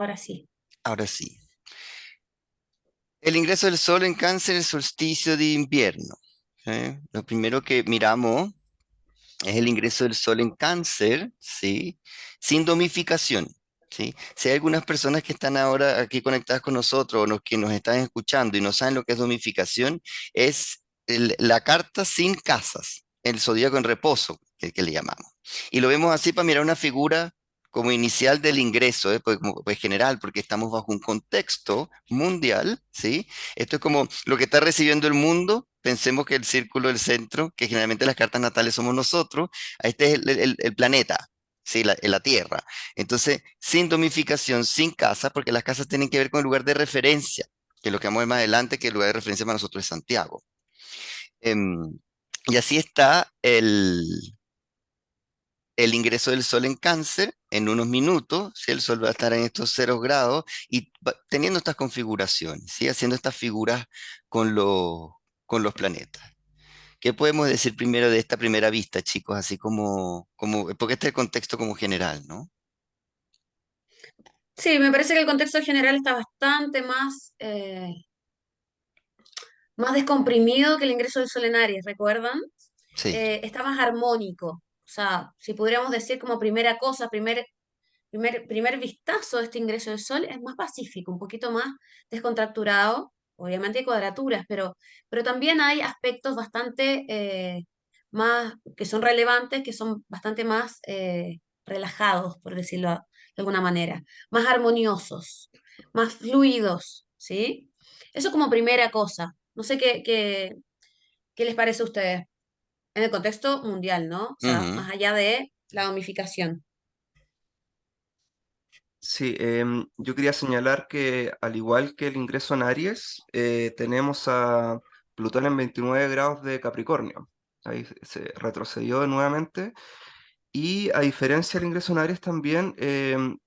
Ahora sí. Ahora sí. El ingreso del sol en Cáncer, el solsticio de invierno. ¿Sí? Lo primero que miramos es el ingreso del sol en Cáncer, ¿sí? Sin domificación, ¿sí? Si hay algunas personas que están ahora aquí conectadas con nosotros o los que nos están escuchando y no saben lo que es domificación, es la carta sin casas, el zodíaco en reposo, que le llamamos. Y lo vemos así para mirar una figura como inicial del ingreso, pues general, porque estamos bajo un contexto mundial, ¿sí? Esto es como lo que está recibiendo el mundo. Pensemos que el círculo del centro, que generalmente las cartas natales somos nosotros, este es el planeta, ¿sí? La Tierra. Entonces, sin domificación, sin casa, porque las casas tienen que ver con el lugar de referencia, que es lo que vamos a ver más adelante, que el lugar de referencia para nosotros es Santiago. Em, y así está el ingreso del sol en Cáncer en unos minutos, ¿sí? El sol va a estar en estos 0 grados y teniendo estas configuraciones, ¿sí? Haciendo estas figuras con, con los planetas. ¿Qué podemos decir primero de esta primera vista, chicos? Así porque este es el contexto como general, ¿no? Sí, me parece que el contexto general está bastante más descomprimido que el ingreso del sol en Aries, ¿recuerdan? Sí. Está más armónico. O sea, si pudiéramos decir como primera cosa, primer vistazo de este ingreso del sol, es más pacífico, un poquito más descontracturado. Obviamente hay cuadraturas, pero también hay aspectos bastante más, que son relevantes, que son bastante más relajados, por decirlo de alguna manera, más armoniosos, más fluidos, ¿sí? Eso como primera cosa. No sé qué les parece a ustedes en el contexto mundial, ¿no? O sea, Ujú. más allá de la domificación. Sí, yo quería señalar que al igual que el ingreso en Aries, tenemos a Plutón en 29 grados de Capricornio. Ahí se retrocedió nuevamente. Y a diferencia del ingreso en Aries también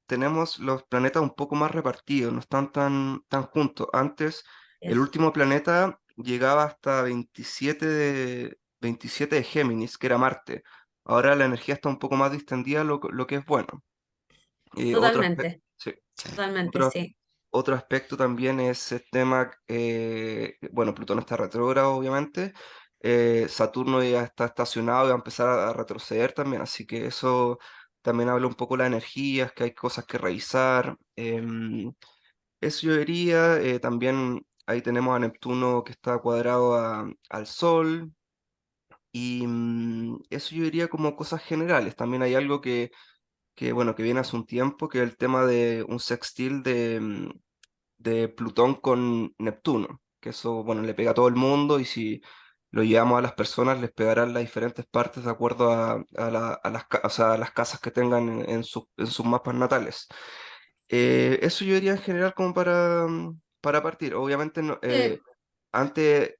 tenemos los planetas un poco más repartidos, no están tan juntos. Antes el Eso. último planeta llegaba hasta 27 de Géminis, que era Marte. Ahora la energía está un poco más distendida, lo que es bueno. Otro aspecto, Totalmente, sí. sí, totalmente, Otro, sí. otro aspecto también es el tema, bueno, Plutón está retrógrado, obviamente. Saturno ya está estacionado y va a empezar a retroceder también, así que eso también habla un poco de las energías, que hay cosas que revisar. Eso yo diría, también ahí tenemos a Neptuno que está cuadrado al Sol, y eso yo diría como cosas generales. También hay algo bueno, que viene hace un tiempo, que es el tema de un sextil de Plutón con Neptuno, que eso, bueno, le pega a todo el mundo y si lo llevamos a las personas les pegarán las diferentes partes de acuerdo o sea, a las casas que tengan en sus mapas natales. Eso yo diría en general como para partir. Obviamente, Sí, antes,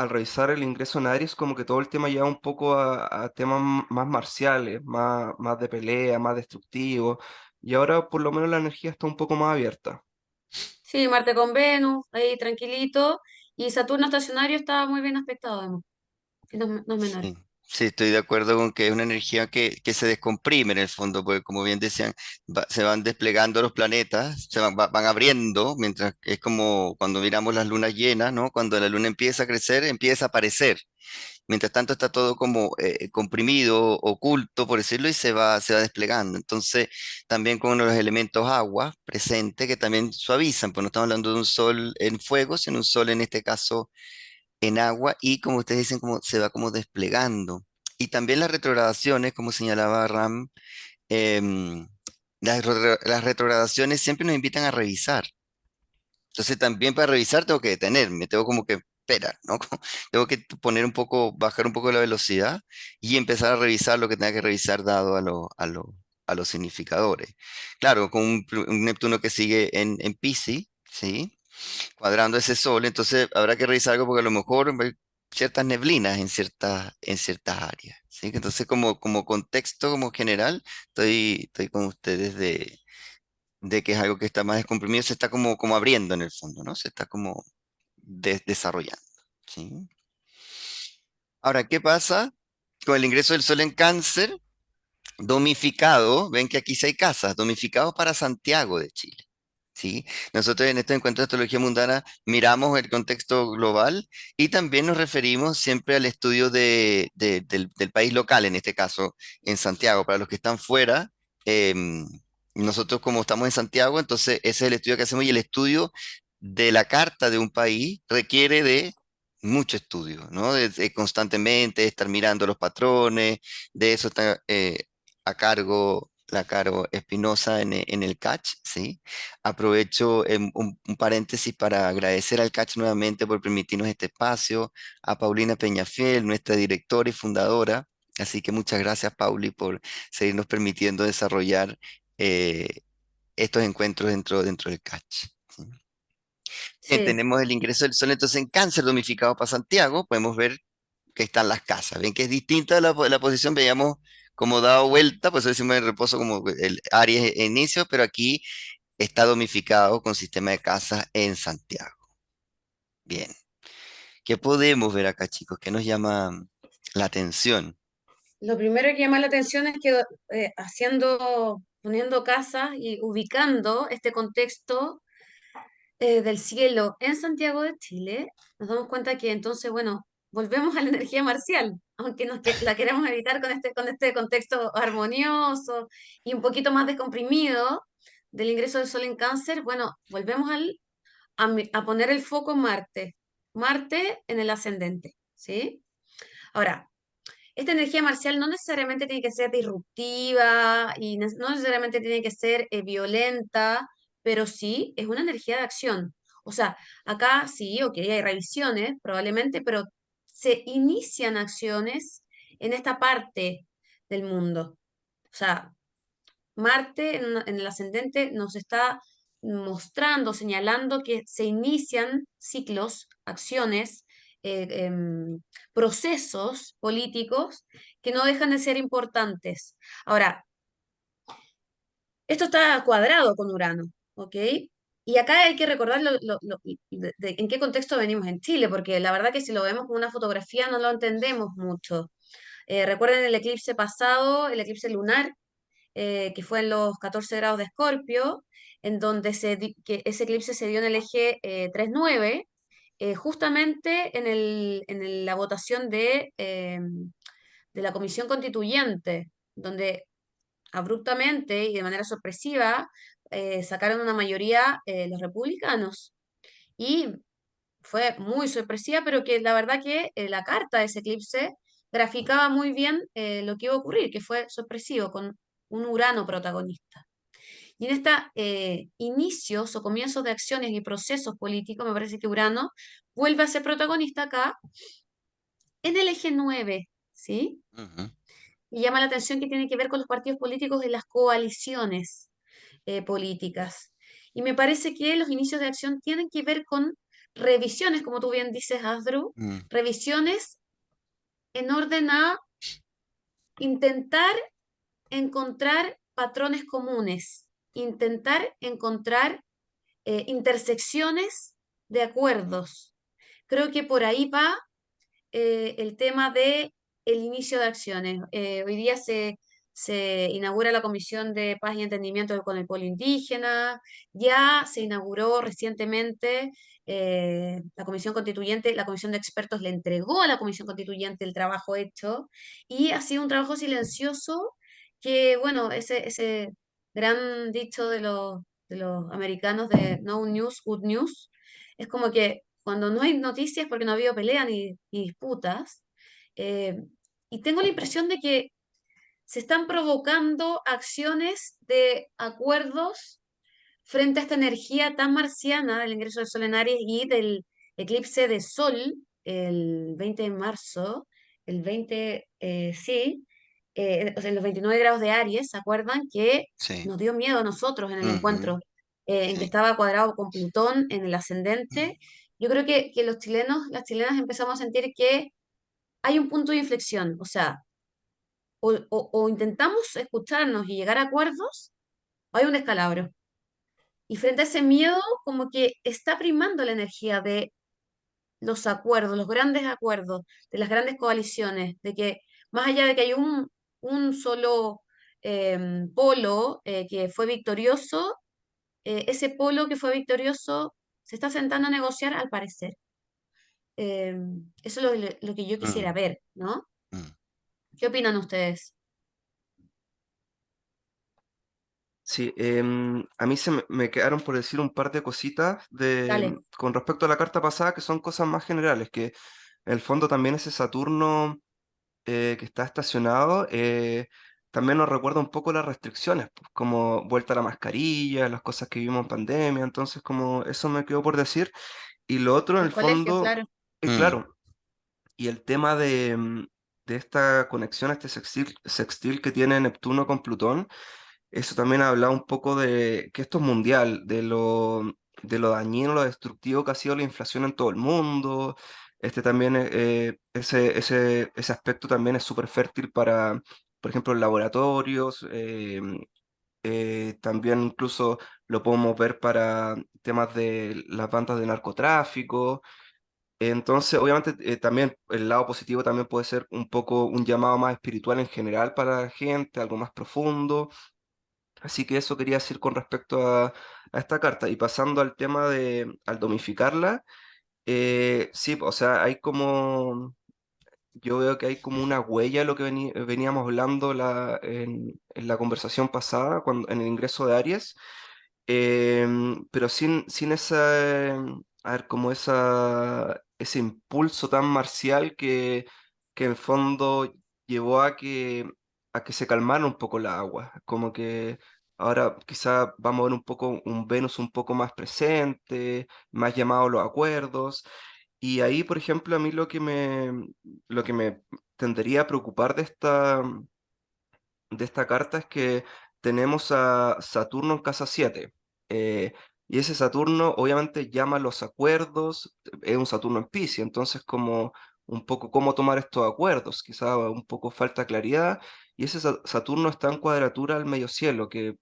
al revisar el ingreso en Aries, como que todo el tema lleva un poco a temas más marciales, más de pelea, más destructivos, y ahora por lo menos la energía está un poco más abierta. sí, Marte con Venus, ahí tranquilito, y Saturno estacionario está muy bien aspectado, además, que no es menor. Sí, sí, estoy de acuerdo con que es una energía que se descomprime en el fondo, porque como bien decían, se van desplegando los planetas, van abriendo, mientras que es como cuando miramos las lunas llenas, ¿no? Cuando la luna empieza a crecer, empieza a aparecer. Mientras tanto está todo como comprimido, oculto, por decirlo, y se va desplegando. Entonces, también con uno de los elementos agua presente, que también suavizan, pues no estamos hablando de un sol en fuego, sino un sol en este caso en agua y como ustedes dicen, como se va como desplegando. Y también las retrogradaciones, como señalaba Ram, em, las retrogradaciones siempre nos invitan a revisar. Entonces también para revisar tengo que detenerme, tengo como que esperar, ¿no? Tengo que poner un poco, bajar un poco la velocidad y empezar a revisar lo que tenga que revisar dado a los significadores. Claro, con un Neptuno que sigue en Piscis, ¿sí? Cuadrando ese sol, entonces habrá que revisar algo porque a lo mejor hay ciertas neblinas en ciertas áreas, ¿sí? Entonces como contexto, como general, estoy con ustedes de que es algo que está más descomprimido, se está como abriendo en el fondo, ¿no? Se está como desarrollando, ¿sí? Ahora, ¿qué pasa con el ingreso del sol en Cáncer? domificado, ven que aquí sí hay casas, domificados para Santiago de Chile. ¿Sí? Nosotros en este encuentro de astrología mundana miramos el contexto global y también nos referimos siempre al estudio del país local, en este caso en Santiago. Para los que están fuera, nosotros como estamos en Santiago, entonces ese es el estudio que hacemos y el estudio de la carta de un país requiere de mucho estudio, ¿no? De constantemente estar mirando los patrones, de eso está a cargo la Caro Espinosa en el catch, ¿sí? Aprovecho un paréntesis para agradecer al Catch nuevamente por permitirnos este espacio, a Paulina Peñafiel, nuestra directora y fundadora. Así que muchas gracias, Pauli, por seguirnos permitiendo desarrollar eh, estos encuentros dentro del Catch. ¿Sí? Bien, Sí, tenemos el ingreso del sol entonces en Cáncer domificado para Santiago. Podemos ver que están las casas. Ven que es distinta a la posición, veíamos como dado vuelta, pues eso decimos en reposo como el Aries e inicio, pero aquí está domificado con sistema de casas en Santiago. Bien. ¿Qué podemos ver acá, chicos? ¿Qué nos llama la atención? lo primero que llama la atención es que poniendo casas y ubicando este contexto del cielo en Santiago de Chile, nos damos cuenta que entonces, bueno, volvemos a la energía marcial, aunque la queramos evitar con este contexto armonioso y un poquito más descomprimido del ingreso del Sol en Cáncer, bueno, volvemos a poner el foco en Marte, Marte en el ascendente, ¿sí? Ahora, esta energía marcial no necesariamente tiene que ser disruptiva y no necesariamente tiene que ser violenta, pero sí es una energía de acción. O sea, acá sí, ok, hay revisiones probablemente, pero se inician acciones en esta parte del mundo. O sea, Marte en el ascendente nos está mostrando, señalando que se inician ciclos, acciones, eh, em, procesos políticos que no dejan de ser importantes. Ahora, esto está cuadrado con Urano, ¿ok? Y acá hay que recordar en qué contexto venimos en Chile, porque la verdad que si lo vemos como una fotografía no lo entendemos mucho. Recuerden el eclipse pasado, el eclipse lunar, que fue en los 14 grados de Escorpio, en donde que ese eclipse se dio en el eje 3-9, justamente la votación de la Comisión Constituyente, donde abruptamente y de manera sorpresiva sacaron una mayoría los republicanos. Y fue muy sorpresiva, pero que la verdad que la carta de ese eclipse graficaba muy bien lo que iba a ocurrir, que fue sorpresivo, con un Urano protagonista. Y en estos inicios o comienzos de acciones y procesos políticos, me parece que Urano vuelve a ser protagonista acá en el eje 9, ¿sí? Ujú, Y llama la atención que tiene que ver con los partidos políticos y las coaliciones políticas. Y me parece que los inicios de acción tienen que ver con revisiones, como tú bien dices, Asdru, mm, revisiones en orden a intentar encontrar patrones comunes, intentar encontrar intersecciones de acuerdos. Creo que por ahí va el tema de el inicio de acciones. Hoy día se inaugura la Comisión de Paz y Entendimiento con el Pueblo Indígena, ya se inauguró recientemente la Comisión Constituyente, la Comisión de Expertos le entregó a la Comisión Constituyente el trabajo hecho y ha sido un trabajo silencioso que, bueno, ese gran dicho de los americanos de no news, good news, es como que cuando no hay noticias porque no ha habido pelea ni disputas, eh, y tengo la impresión de que se están provocando acciones de acuerdos frente a esta energía tan marciana del ingreso del Sol en Aries y del eclipse de Sol el 20 de marzo, el 20, sí, o sea, en los 29 grados de Aries, ¿se acuerdan? Que sí, nos dio miedo a nosotros en el ujú, encuentro, en que sí, estaba cuadrado con Plutón en el ascendente. mm, Yo creo que los chilenos, las chilenas empezamos a sentir que hay un punto de inflexión, o sea, o intentamos escucharnos y llegar a acuerdos, o hay un descalabro. Y frente a ese miedo, como que está primando la energía de los acuerdos, los grandes acuerdos, de las grandes coaliciones, de que más allá de que hay un solo polo que fue victorioso, ese polo que fue victorioso se está sentando a negociar al parecer. Eh, Eso es lo que yo quisiera Mm, ver, ¿no? mm. ¿Qué opinan ustedes? Sí, a mí me quedaron por decir un par de cositas Dale, con respecto a la carta pasada, que son cosas más generales, que en el fondo también ese Saturno que está estacionado, también nos recuerda un poco las restricciones, pues, como vuelta a la mascarilla, las cosas que vimos en pandemia, entonces como eso me quedó por decir. Y lo otro en los el colegios, fondo, claro. Mm. claro, y el tema de esta conexión, este sextil que tiene Neptuno con Plutón. Eso también habla un poco de que esto es mundial, de lo dañino, lo destructivo que ha sido la inflación en todo el mundo. Este también, ese aspecto también es súper fértil para, por ejemplo, laboratorios. También incluso lo podemos ver para temas de las bandas de narcotráfico. Entonces, obviamente, también el lado positivo también puede ser un poco un llamado más espiritual en general para la gente, algo más profundo. Así que eso quería decir con respecto a esta carta. Y pasando al tema al domificarla, sí, o sea, hay como, yo veo que hay como una huella de lo que veníamos hablando en la conversación pasada, en el ingreso de Aries, pero sin esa, a ver, como ese impulso tan marcial que en fondo llevó a que se calmara un poco la agua, como que ahora quizá vamos a ver un poco un Venus un poco más presente, más llamado a los acuerdos, y ahí, por ejemplo, a mí lo que me tendría a preocupar de esta carta es que tenemos a Saturno en casa 7. Y ese Saturno obviamente llama a los acuerdos, es un Saturno en Piscis, entonces como un poco cómo tomar estos acuerdos, quizá un poco falta claridad, y ese Saturno está en cuadratura al medio cielo, que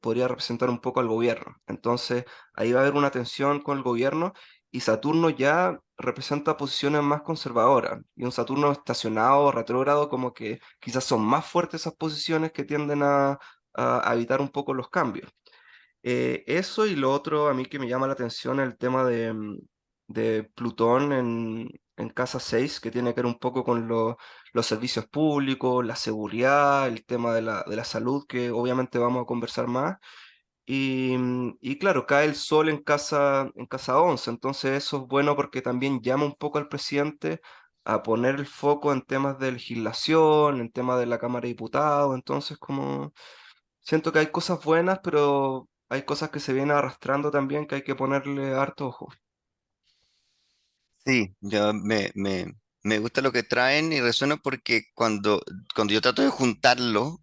podría representar un poco al gobierno. Entonces ahí va a haber una tensión con el gobierno y Saturno ya representa posiciones más conservadoras, y un Saturno estacionado, retrógrado, como que quizás son más fuertes esas posiciones que tienden a evitar un poco los cambios. Eso y lo otro a mí que me llama la atención es el tema de Plutón en casa 6 que tiene que ver un poco con los servicios públicos, la seguridad, el tema de la salud, que obviamente vamos a conversar más. Y claro, cae el sol en casa 11, entonces eso es bueno porque también llama un poco al presidente a poner el foco en temas de legislación, en temas de la Cámara de Diputados, entonces como siento que hay cosas buenas, pero hay cosas que se vienen arrastrando también que hay que ponerle harto ojo. Sí, me gusta lo que traen y resuena porque cuando yo trato de juntarlo,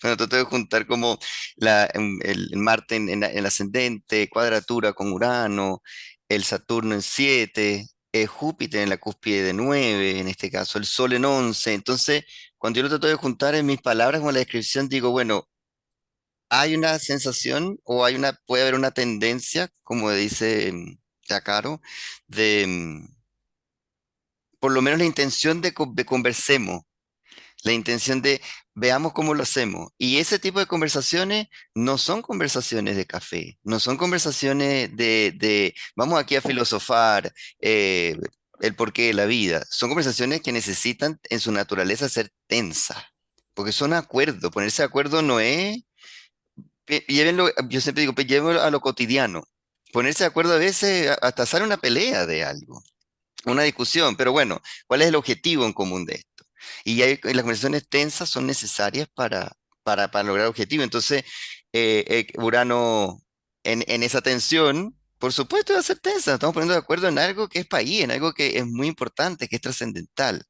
cuando trato de juntar como el Marte en el ascendente, cuadratura con Urano, el Saturno en 7, Júpiter en la cúspide de 9, en este caso el Sol en 11. Entonces, cuando yo lo trato de juntar en mis palabras con la descripción, digo, bueno, hay una sensación o puede haber una tendencia, como dice ya Caro, de por lo menos la intención de conversemos, la intención de veamos cómo lo hacemos. Y ese tipo de conversaciones no son conversaciones de café, no son conversaciones de vamos aquí a filosofar el porqué de la vida. Son conversaciones que necesitan en su naturaleza ser tensas, porque son acuerdos. Ponerse de acuerdo no es, llévenlo, yo siempre digo, llévenlo a lo cotidiano. Ponerse de acuerdo a veces hasta sale una pelea de algo, una discusión, pero bueno, ¿cuál es el objetivo en común de esto? Las conversaciones tensas son necesarias para lograr el objetivo. Entonces, Urano en esa tensión, por supuesto, va a ser tensa. Estamos poniendo de acuerdo en algo que es país, en algo que es muy importante, que es trascendental.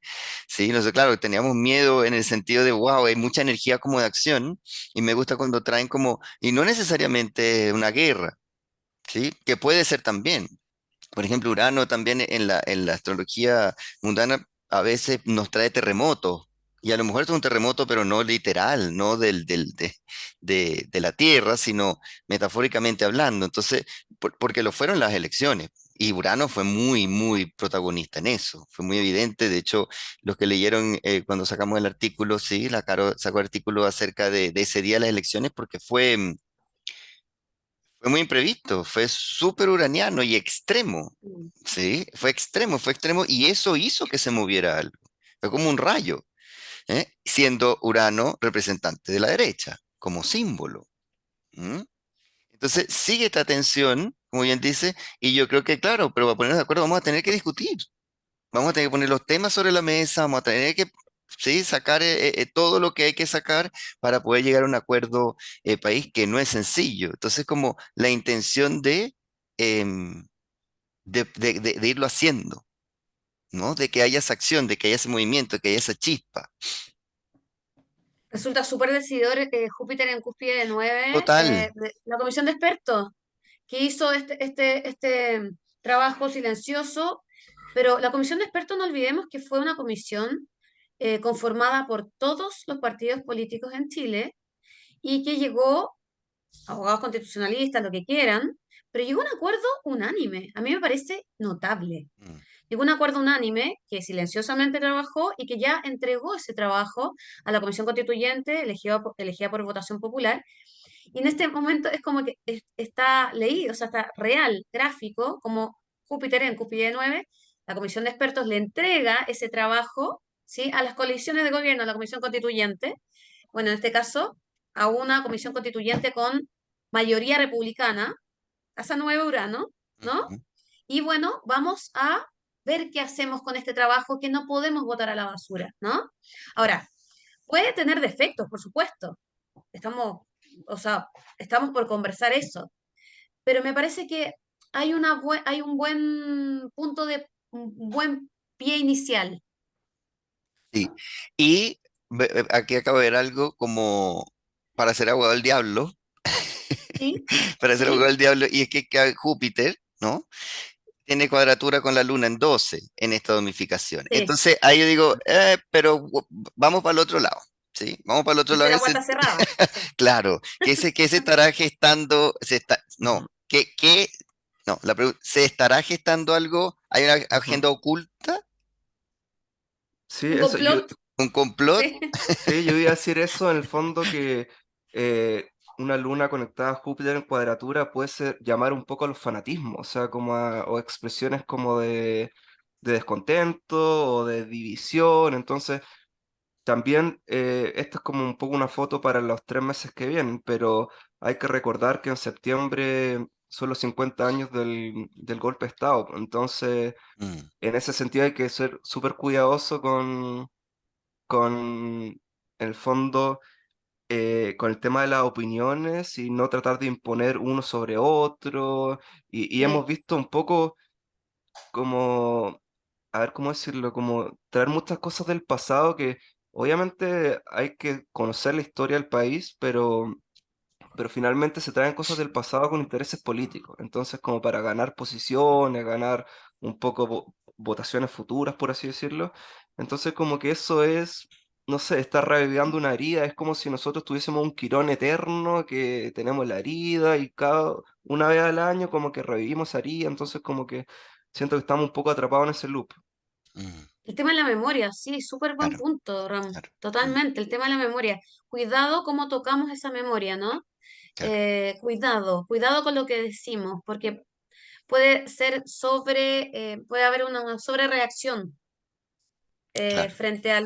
Sí, no sé, claro, teníamos miedo en el sentido de, wow, hay mucha energía como de acción, y me gusta cuando traen como, y no necesariamente una guerra, ¿sí? Que puede ser también. Por ejemplo, Urano también en la astrología mundana a veces nos trae terremotos. Y a lo mejor es un terremoto, pero no literal, no de la Tierra, sino metafóricamente hablando. Entonces, porque lo fueron las elecciones. Y Urano fue muy, muy protagonista en eso, fue muy evidente. De hecho, los que leyeron cuando sacamos el artículo, sí, la Caro sacó artículo acerca de ese día de las elecciones porque fue muy imprevisto, fue súper uraniano y extremo, Mm. sí, fue extremo y eso hizo que se moviera algo. Fue como un rayo, siendo Urano representante de la derecha, como símbolo. ¿Mm? Entonces, sigue esta tensión, como bien dice, y yo creo que, claro, pero para ponernos de acuerdo vamos a tener que discutir, vamos a tener que poner los temas sobre la mesa, vamos a tener que, sí, sacar todo lo que hay que sacar para poder llegar a un acuerdo país que no es sencillo. Entonces, como la intención em, de irlo haciendo, ¿no? De que haya esa acción, de que haya ese movimiento, que haya esa chispa. Resulta súper decidor Júpiter en cúspide de 9, Total. la comisión de expertos que hizo este trabajo silencioso, pero la comisión de expertos no olvidemos que fue una comisión conformada por todos los partidos políticos en Chile y que llegó, abogados constitucionalistas, lo que quieran, pero llegó a un acuerdo unánime. A mí me parece notable. Mm, Llegó a un acuerdo unánime que silenciosamente trabajó y que ya entregó ese trabajo a la Comisión Constituyente, elegida por votación popular. Y en este momento es como que está leído, o sea, está real, gráfico, como Júpiter en Cúspide 9, la Comisión de Expertos le entrega ese trabajo, ¿sí?, a las coaliciones de gobierno, a la Comisión Constituyente, bueno, en este caso, a una Comisión Constituyente con mayoría republicana, Casa Nueva Urano, ¿no? ujú. Y bueno, vamos a ver qué hacemos con este trabajo que no podemos botar a la basura, ¿no? Ahora, puede tener defectos, por supuesto. Estamos, o sea, estamos por conversar eso, pero me parece que hay un buen punto un buen pie inicial, Sí. Y aquí acabo de ver algo como para ser abogado del diablo, ¿sí? para ser abogado ¿Sí? del diablo, y es que Júpiter, ¿no? Tiene cuadratura con la Luna en 12 en esta domificación. Sí. Entonces ahí yo digo, pero vamos para el otro lado, ¿sí? Vamos para el otro lado. Tercera puerta cerrada. Sí. Claro, que se estará gestando, no, no, ¿se estará gestando algo? ¿Hay una Ujú. agenda oculta? Sí, Un eso, yo, complot, ¿Un complot? sí. sí, yo iba a decir eso en el fondo que una luna conectada a Júpiter en cuadratura puede ser, llamar un poco a los fanatismos, o sea, o expresiones como de descontento o de división. Entonces, también esto es como un poco una foto para los 3 meses que vienen, pero hay que recordar que en septiembre son los 50 años del golpe de Estado. Entonces, Mm, en ese sentido hay que ser súper cuidadoso con, en el fondo, con el tema de las opiniones y no tratar de imponer uno sobre otro. Y hemos Sí. visto un poco como, a ver cómo decirlo, como traer muchas cosas del pasado que obviamente hay que conocer la historia del país, pero finalmente se traen cosas del pasado con intereses políticos. Entonces, como para ganar posiciones, ganar un poco votaciones futuras, por así decirlo. Entonces, como que eso es, no sé, está reavivando una herida. Es como si nosotros tuviésemos un quirón eterno que tenemos la herida y cada una vez al año como que revivimos esa herida. Entonces, como que siento que estamos un poco atrapados en ese loop. mm, El tema de la memoria, sí, súper buen claro, punto, Ram. claro, Totalmente, el tema de la memoria. Cuidado cómo tocamos esa memoria, ¿no? claro, Cuidado con lo que decimos, porque puede ser puede haber una sobrereacción claro. frente a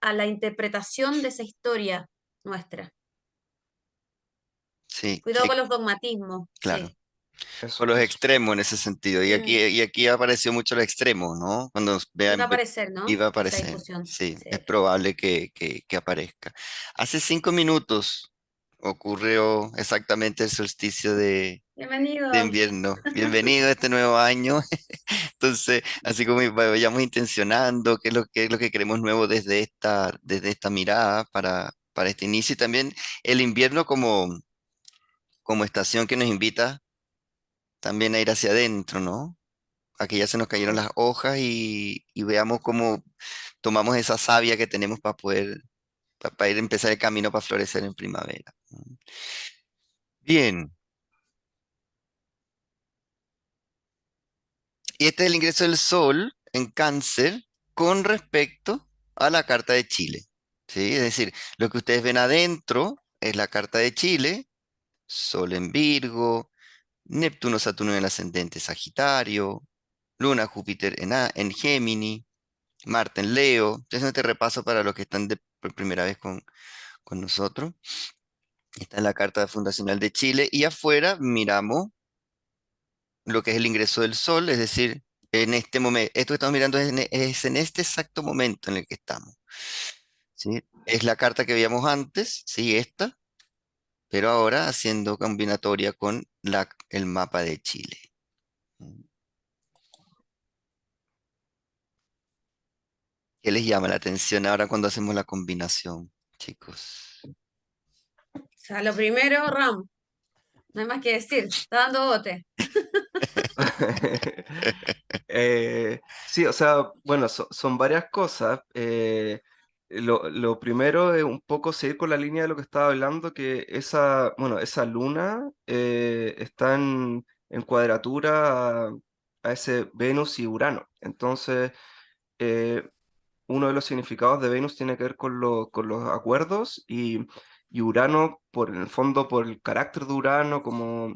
a la interpretación de esa historia nuestra. Sí, Cuidado con los dogmatismos, claro. sí. Con Eso, los eso. extremos en ese sentido. Mm, Y aquí apareció mucho los extremos, ¿no? Cuando iba a vean, aparecer, ¿no? iba a Esa aparecer. discusión. Sí, Sí. es probable que aparezca. Hace 5 minutos ocurrió exactamente el solsticio de Bienvenido. invierno. Bienvenido a este nuevo año. Entonces, así como vayamos intencionando qué es lo que queremos nuevo desde esta mirada para este inicio y también el invierno como estación que nos invita también a ir hacia adentro, ¿no? A que ya se nos cayeron Mm. las hojas y veamos cómo tomamos esa savia que tenemos para poder, para ir a empezar el camino para florecer en primavera. Bien, Y este es el ingreso del Sol en Cáncer con respecto a la carta de Chile. ¿Sí? Es decir, lo que ustedes ven adentro es la carta de Chile, Sol en Virgo, Neptuno, Saturno en el ascendente Sagitario, Luna, Júpiter en Gémini, Marte en Leo. Entonces, este repaso para los que están por primera vez con nosotros. Esta es la carta fundacional de Chile y afuera miramos lo que es el ingreso del Sol, es decir, en este momento, esto que estamos mirando es en este exacto momento en el que estamos, ¿sí? Es la carta que veíamos antes, sí, esta, pero ahora haciendo combinatoria con el mapa de Chile. ¿Qué les llama la atención ahora cuando hacemos la combinación, chicos? O sea, lo primero, Ram, no hay más que decir, está dando bote. Sí, o sea, bueno, son varias cosas. Lo primero es un poco seguir con la línea de lo que estaba hablando, que esa, bueno, esa luna está en cuadratura a ese Venus y Urano. Entonces, eh, uno de los significados de Venus tiene que ver con los acuerdos y Urano, en el fondo, por el carácter de Urano, como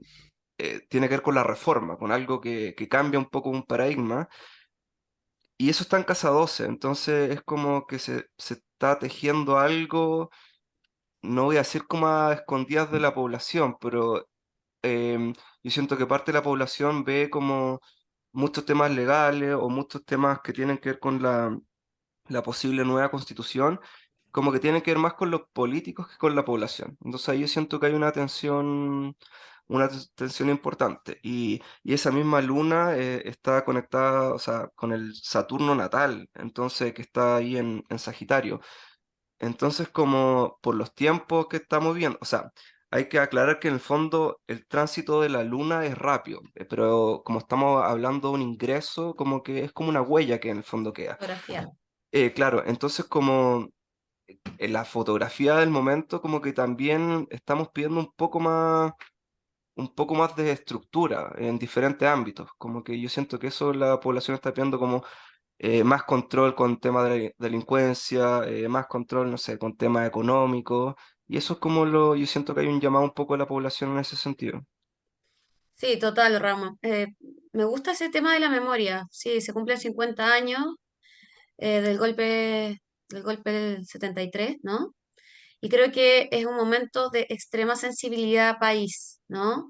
tiene que ver con la reforma, con algo que cambia un poco un paradigma. Y eso está en casa 12, entonces es como que se está tejiendo algo, no voy a decir como a escondidas de la población, pero yo siento que parte de la población ve como muchos temas legales o muchos temas que tienen que ver con la posible nueva constitución, como que tienen que ver más con los políticos que con la población. Entonces ahí yo siento que hay una tensión importante. Y esa misma luna está conectada, o sea, con el Saturno natal, entonces que está ahí en Sagitario. Entonces, como por los tiempos que estamos viendo, o sea, hay que aclarar que en el fondo el tránsito de la luna es rápido, pero como estamos hablando de un ingreso, como que es como una huella que en el fondo queda. Fotografía. Claro, entonces como en la fotografía del momento, como que también estamos pidiendo un poco más de estructura en diferentes ámbitos. Como que yo siento que eso la población está pidiendo como más control con temas de delincuencia, más control, no sé, con temas económicos. Y eso es como yo siento que hay un llamado un poco a la población en ese sentido. Sí, total, Rama. Me gusta ese tema de la memoria. Sí, se cumplen 50 años del golpe del 73, ¿no? Y creo que es un momento de extrema sensibilidad país, ¿no?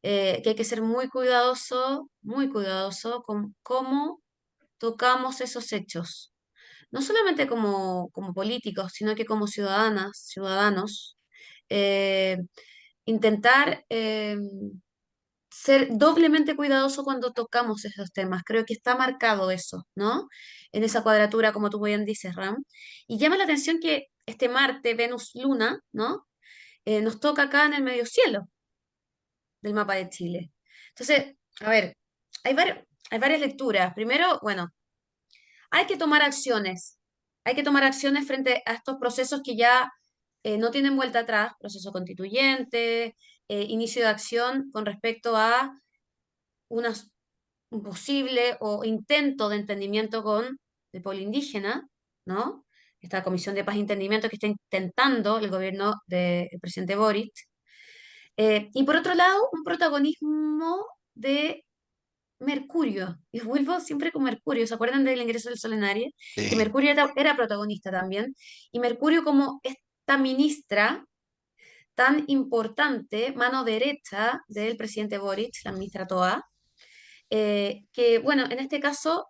Que hay que ser muy cuidadoso con cómo tocamos esos hechos. No solamente como políticos, sino que como ciudadanas, ciudadanos. Eh, intentar ser doblemente cuidadoso cuando tocamos esos temas. Creo que está marcado eso, ¿no? En esa cuadratura, como tú bien dices, Ram. Y llama la atención que este Marte, Venus, Luna, ¿no? Nos toca acá en el medio cielo del mapa de Chile. Entonces, a ver, hay varias lecturas. Primero, bueno, hay que tomar acciones. Hay que tomar acciones frente a estos procesos que ya no tienen vuelta atrás, proceso constituyente, inicio de acción con respecto a una un posible o intento de entendimiento con el pueblo indígena, ¿no? Esta Comisión de Paz y Entendimiento que está intentando el gobierno del presidente Boric. Y por otro lado, un protagonismo de Mercurio. Y vuelvo siempre con Mercurio. ¿Se acuerdan del ingreso del Sol en Aries? Que Sí. Mercurio era protagonista también. Y Mercurio como esta ministra tan importante, mano derecha del presidente Boric, la ministra Toa, que bueno, en este caso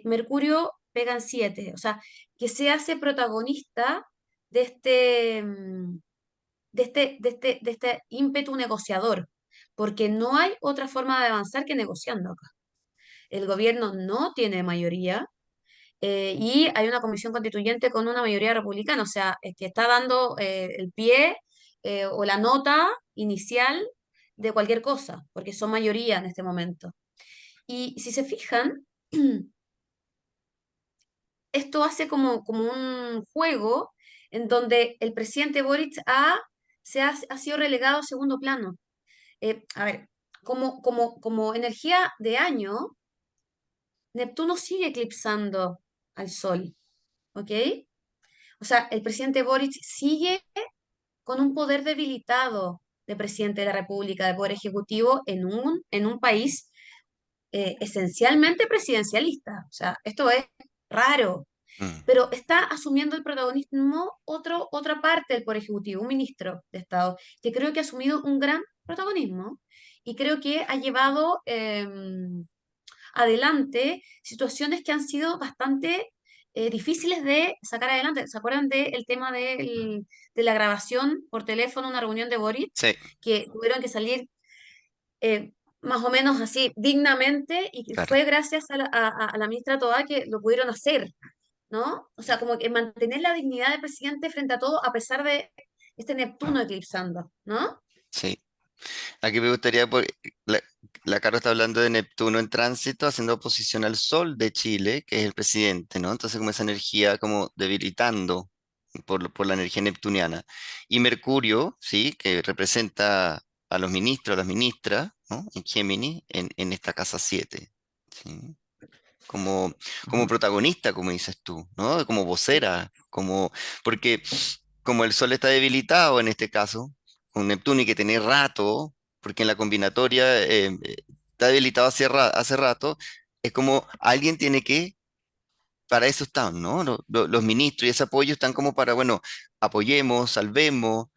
Mercurio pega en 7, o sea, que se hace protagonista de este ímpetu negociador, porque no hay otra forma de avanzar que negociando acá. El gobierno no tiene mayoría y hay una comisión constituyente con una mayoría republicana, o sea, es que está dando el pie o la nota inicial de cualquier cosa, porque son mayoría en este momento. Y si se fijan, esto hace como un juego en donde el presidente Boric ha sido relegado a segundo plano. A ver, como energía de año, Neptuno sigue eclipsando al Sol, ¿ok? O sea, el presidente Boric sigue con un poder debilitado de presidente de la República, de poder ejecutivo en un país esencialmente presidencialista. O sea, esto es raro, Mm, pero está asumiendo el protagonismo otra parte del Poder Ejecutivo, un ministro de Estado, que creo que ha asumido un gran protagonismo y creo que ha llevado adelante situaciones que han sido bastante difíciles de sacar adelante. ¿Se acuerdan del tema de la grabación por teléfono, una reunión de Boric, sí, que tuvieron que salir más o menos así dignamente y que claro, fue gracias a la ministra Toá que lo pudieron hacer, ¿no? O sea, como que mantener la dignidad del presidente frente a todo a pesar de este Neptuno eclipsando, ¿no? sí. Aquí me gustaría, la, la Caro está hablando de Neptuno en tránsito, haciendo oposición al Sol de Chile, que es el presidente, ¿no? Entonces, como esa energía como debilitando por la energía neptuniana. Y Mercurio, ¿sí? Que representa a los ministros, a las ministras, ¿no? En Géminis, en esta casa 7, ¿sí? Como, como Ujú. protagonista, como dices tú, ¿no? Como Sí. vocera, porque como el Sol está debilitado en este caso, con Neptuno y que tiene rato, porque en la combinatoria está debilitado hace rato, es como alguien tiene que, para eso están, ¿no? Los ministros y ese apoyo están como para, bueno, apoyemos, salvemos,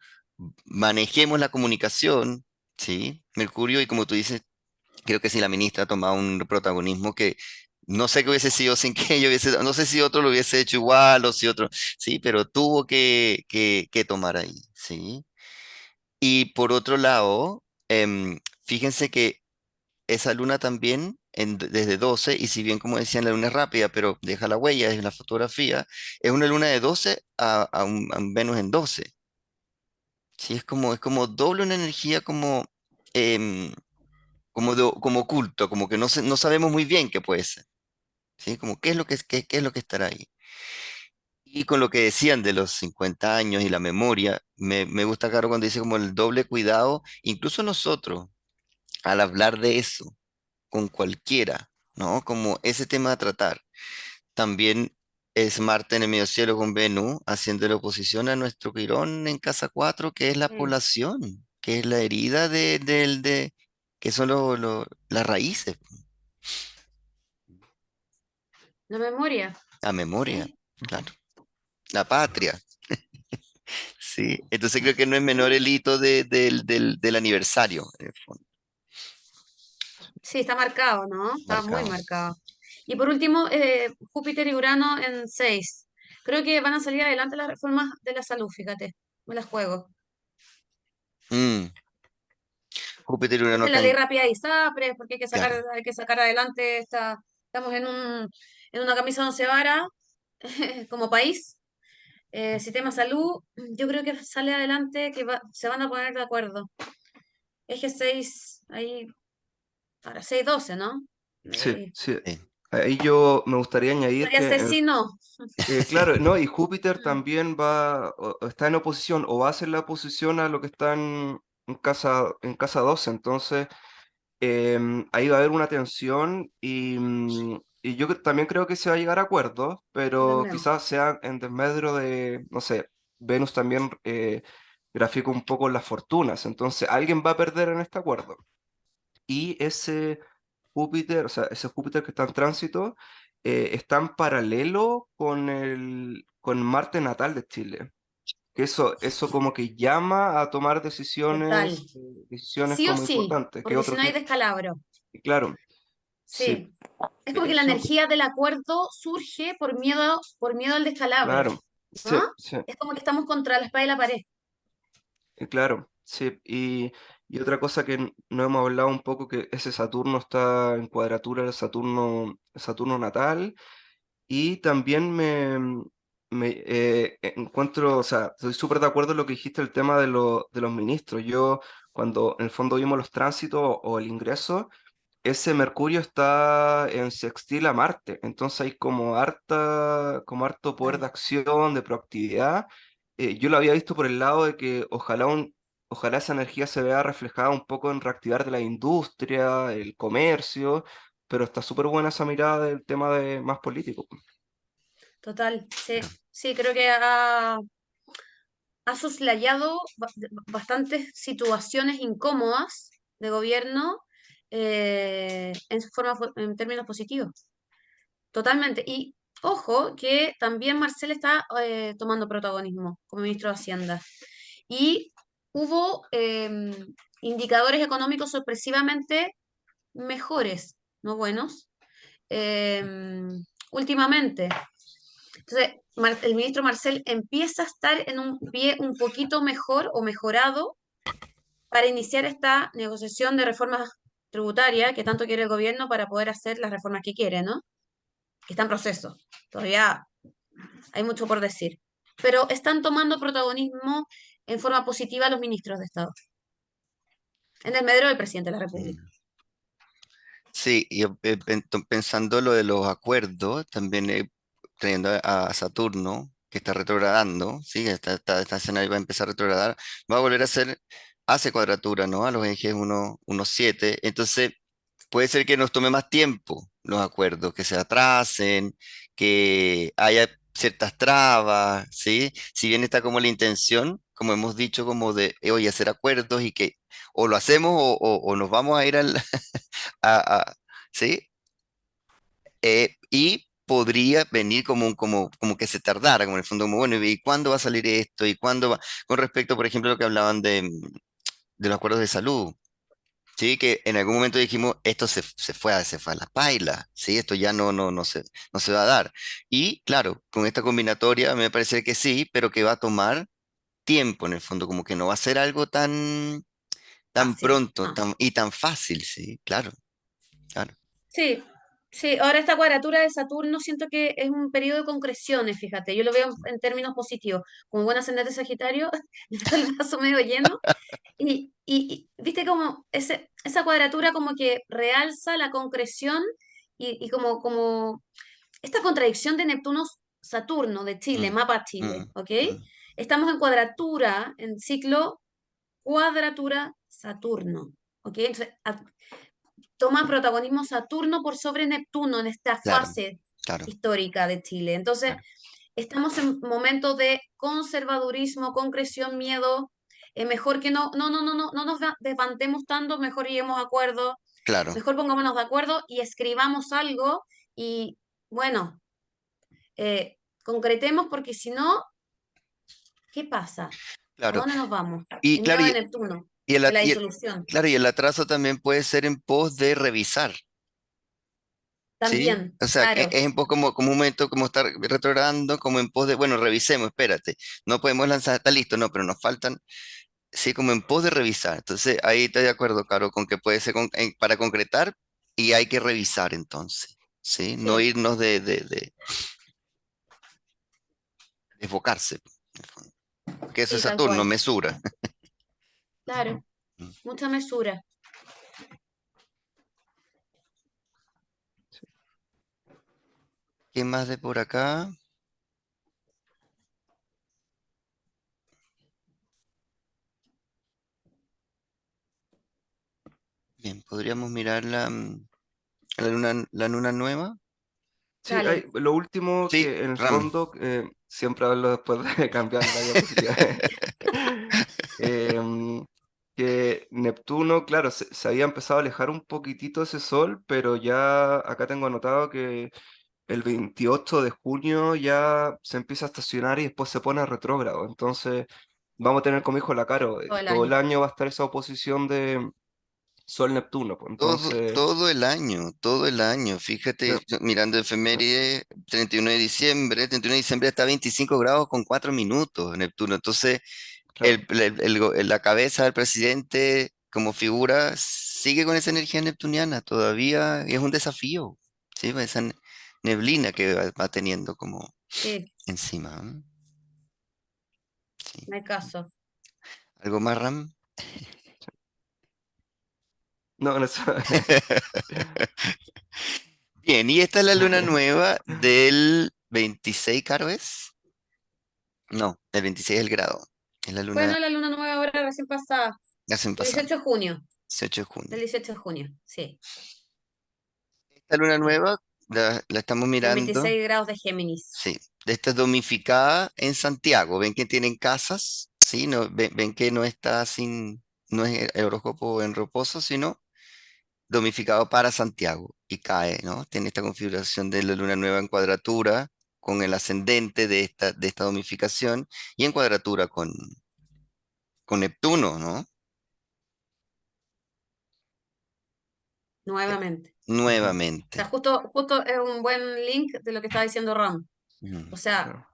manejemos la comunicación, ¿sí? Mercurio, y como tú dices, creo que sí, la ministra ha tomado un protagonismo que no sé qué hubiese sido sin que ella hubiese, no sé si otro lo hubiese hecho igual o si otro, sí, pero tuvo que tomar ahí, sí. Y por otro lado, fíjense que esa luna también, desde 12 y si bien como decían la luna es rápida, pero deja la huella, es la fotografía, es una luna de 12 a un Venus en 12. Sí, es como doble una energía em, como oculto, como que no sabemos muy bien qué puede ser, ¿sí? Como qué es lo que estará ahí. Y con lo que decían de los 50 años y la memoria, me gusta, Caro, cuando dice como el doble cuidado, incluso nosotros, al hablar de eso con cualquiera, ¿no? Como ese tema a tratar. También es Marte en el medio cielo con Venus, haciendo la oposición a nuestro Quirón en casa 4 que es la Sí. población, que es la herida que son las raíces. La memoria. La memoria, Sí. Ujú. claro. La patria, sí. Entonces creo que no es menor Sí. el hito del aniversario, en el fondo, Sí, está marcado, ¿no? Está muy marcado. marcado. Y por último, Júpiter y Urano en 6. Creo que van a salir adelante las reformas de la salud, fíjate. Me las juego. Mm, Júpiter y Urano ¿Viste acá la ley rápida de ISAPRES? Porque claro, hay que sacar adelante estamos en una camisa de once varas como país. Sistema de salud, yo creo que sale adelante, se van a poner de acuerdo. Eje 6 ahí, para 6-12, ¿no? Sí, Ahí. sí. sí. Ahí yo me gustaría añadir Podría que ser sí, no. claro, no, y Júpiter Mm, también o está en oposición o va a ser la oposición a lo que está en casa 12. Entonces ahí va a haber una tensión y yo también creo que se va a llegar a acuerdos, pero entendemos. quizás sea en desmedro de, no sé, Venus también grafica un poco las fortunas, entonces alguien va a perder en este acuerdo. Y ese Júpiter, o sea, ese Júpiter que está en tránsito, está en paralelo con Marte natal de Chile. Que eso como que llama a tomar Total. decisiones Sí o como sí, importantes, que porque si otro no hay tiene. descalabro. Claro, sí, Sí. Es como que la eso, energía del acuerdo surge por miedo al descalabro, claro, sí, ¿no? sí, Es como que estamos contra la espada y la pared. claro, sí. Y otra cosa que no hemos hablado un poco, que ese Saturno está en cuadratura del Saturno natal. Y también me encuentro, o sea, estoy súper de acuerdo en lo que dijiste, el tema de los ministros. Yo, cuando en el fondo vimos los tránsitos o el ingreso, ese Mercurio está en sextil a Marte, entonces hay como harto poder Total. de acción, de proactividad. Yo lo había visto por el lado de que ojalá esa energía se vea reflejada un poco en reactivar de la industria, el comercio, pero está súper buena esa mirada del tema de más político. Total, sí. Claro. Sí, creo que ha soslayado bastantes situaciones incómodas de gobierno en términos positivos. Totalmente. Y ojo que también Marcel está tomando protagonismo como ministro de Hacienda. Y hubo indicadores económicos sorpresivamente mejores, no buenos, últimamente. Entonces, el ministro Marcel empieza a estar en un pie un poquito mejor o mejorado para iniciar esta negociación de reformas tributarias que tanto quiere el gobierno para poder hacer las reformas que quiere, ¿no? Que está en proceso. Todavía hay mucho por decir. Pero están tomando protagonismo en forma positiva los ministros de Estado, en el medro del presidente de la República. Mm. Sí, y pensando lo de los acuerdos, también trayendo a Saturno, que está retrogradando, sí, esta escenario va a empezar a retrogradar, va a volver a hace cuadratura, ¿no? A los ejes 1, 1, 7. Entonces, puede ser que nos tome más tiempo los acuerdos, que se atrasen, que haya ciertas trabas, ¿sí? Si bien está como la intención, como hemos dicho, como de, oye, hacer acuerdos y que o lo hacemos o nos vamos a ir ¿sí? Y podría venir como que se tardara, como en el fondo, como bueno, ¿y cuándo va a salir esto? ¿Y cuándo va? Con respecto, por ejemplo, a lo que hablaban de los acuerdos de salud, ¿sí? Que en algún momento dijimos, esto se fue a la paila, ¿sí? Esto ya no se va a dar. Y claro, con esta combinatoria me parece que sí, pero que va a tomar tiempo en el fondo, como que no va a ser algo tan Fácil, pronto ¿no? y tan fácil, sí, claro, claro. Sí, sí, ahora esta cuadratura de Saturno siento que es un periodo de concreciones, fíjate, yo lo veo en términos positivos. Como buen ascendente Sagitario, está el vaso medio lleno y viste como esa cuadratura como que realza la concreción y como esta contradicción de Neptuno-Saturno, de Chile, Mm, mapa Chile, mm, ¿ok? mm, Estamos en cuadratura, en ciclo cuadratura Saturno, ¿ok? Entonces, toma protagonismo Saturno por sobre Neptuno en esta claro, fase claro, histórica de Chile. Entonces, claro, estamos en momentos de conservadurismo, concreción, miedo. Mejor que no nos desbandemos tanto, mejor lleguemos a acuerdos, claro, mejor pongámonos de acuerdo y escribamos algo y, bueno, concretemos porque si no, ¿qué pasa? ¿A claro. dónde nos vamos? Y El claro, miedo de Neptuno, y el, de at- la y el- disolución. claro, y el atraso también puede ser en pos de revisar, ¿sí? También, O sea, que claro, es en pos como un momento como estar retrogradando, como en pos de, bueno, revisemos, espérate, no podemos lanzar, está listo, no, pero nos faltan, sí, como en pos de revisar. Entonces, ahí estoy de acuerdo, Caro, con que puede ser para concretar y hay que revisar entonces, ¿sí? No sí, irnos de desbocarse, en el fondo. Porque eso es sí, tal Saturno, cual. mesura. Claro, mucha mesura. ¿Qué más de por acá? Bien, podríamos mirar la luna nueva. Sí, Dale. lo último Sí, que en el Ram. fondo, siempre hablo después de cambiar la diapositiva, em, que Neptuno, claro, se había empezado a alejar un poquitito ese sol, pero ya acá tengo anotado que el 28 de junio ya se empieza a estacionar y después se pone retrógrado. Entonces vamos a tener, como dijo la Caro, Todo el todo el año. año va a estar esa oposición de Sol-Neptuno, pues. Todo, Entonces, todo el año, todo el año. Fíjate, mirando efeméride, 31 de diciembre, 31 de diciembre está a 25 grados con 4 minutos Neptuno. Entonces, claro. la cabeza del presidente como figura sigue con esa energía neptuniana todavía y es un desafío, ¿sí? Esa neblina que va teniendo como Sí, encima. ¿M? Sí. no hay caso. ¿Algo más, Ram? No, no, eso- Bien, y esta es la luna nueva del 26, ¿Caro es? No, el 26 es el grado. Es la luna Bueno, la luna nueva ahora recién pasada. la hacen El pasar, 18 de junio. 18 de junio. El 18 de junio, sí. Esta luna nueva la estamos en mirando, 26 grados de Géminis. sí, de esta domificada en Santiago. Ven que tienen casas, sí, no, ven que no está sin, no es el horóscopo en reposo, sino domificado para Santiago y cae, ¿no? Tiene esta configuración de la luna nueva en cuadratura con el ascendente de esta domificación y en cuadratura con Neptuno, ¿no? Nuevamente. Ujú, O sea, Nuevamente. justo es un buen link de lo que estaba diciendo Ram. Mm, O sea, claro.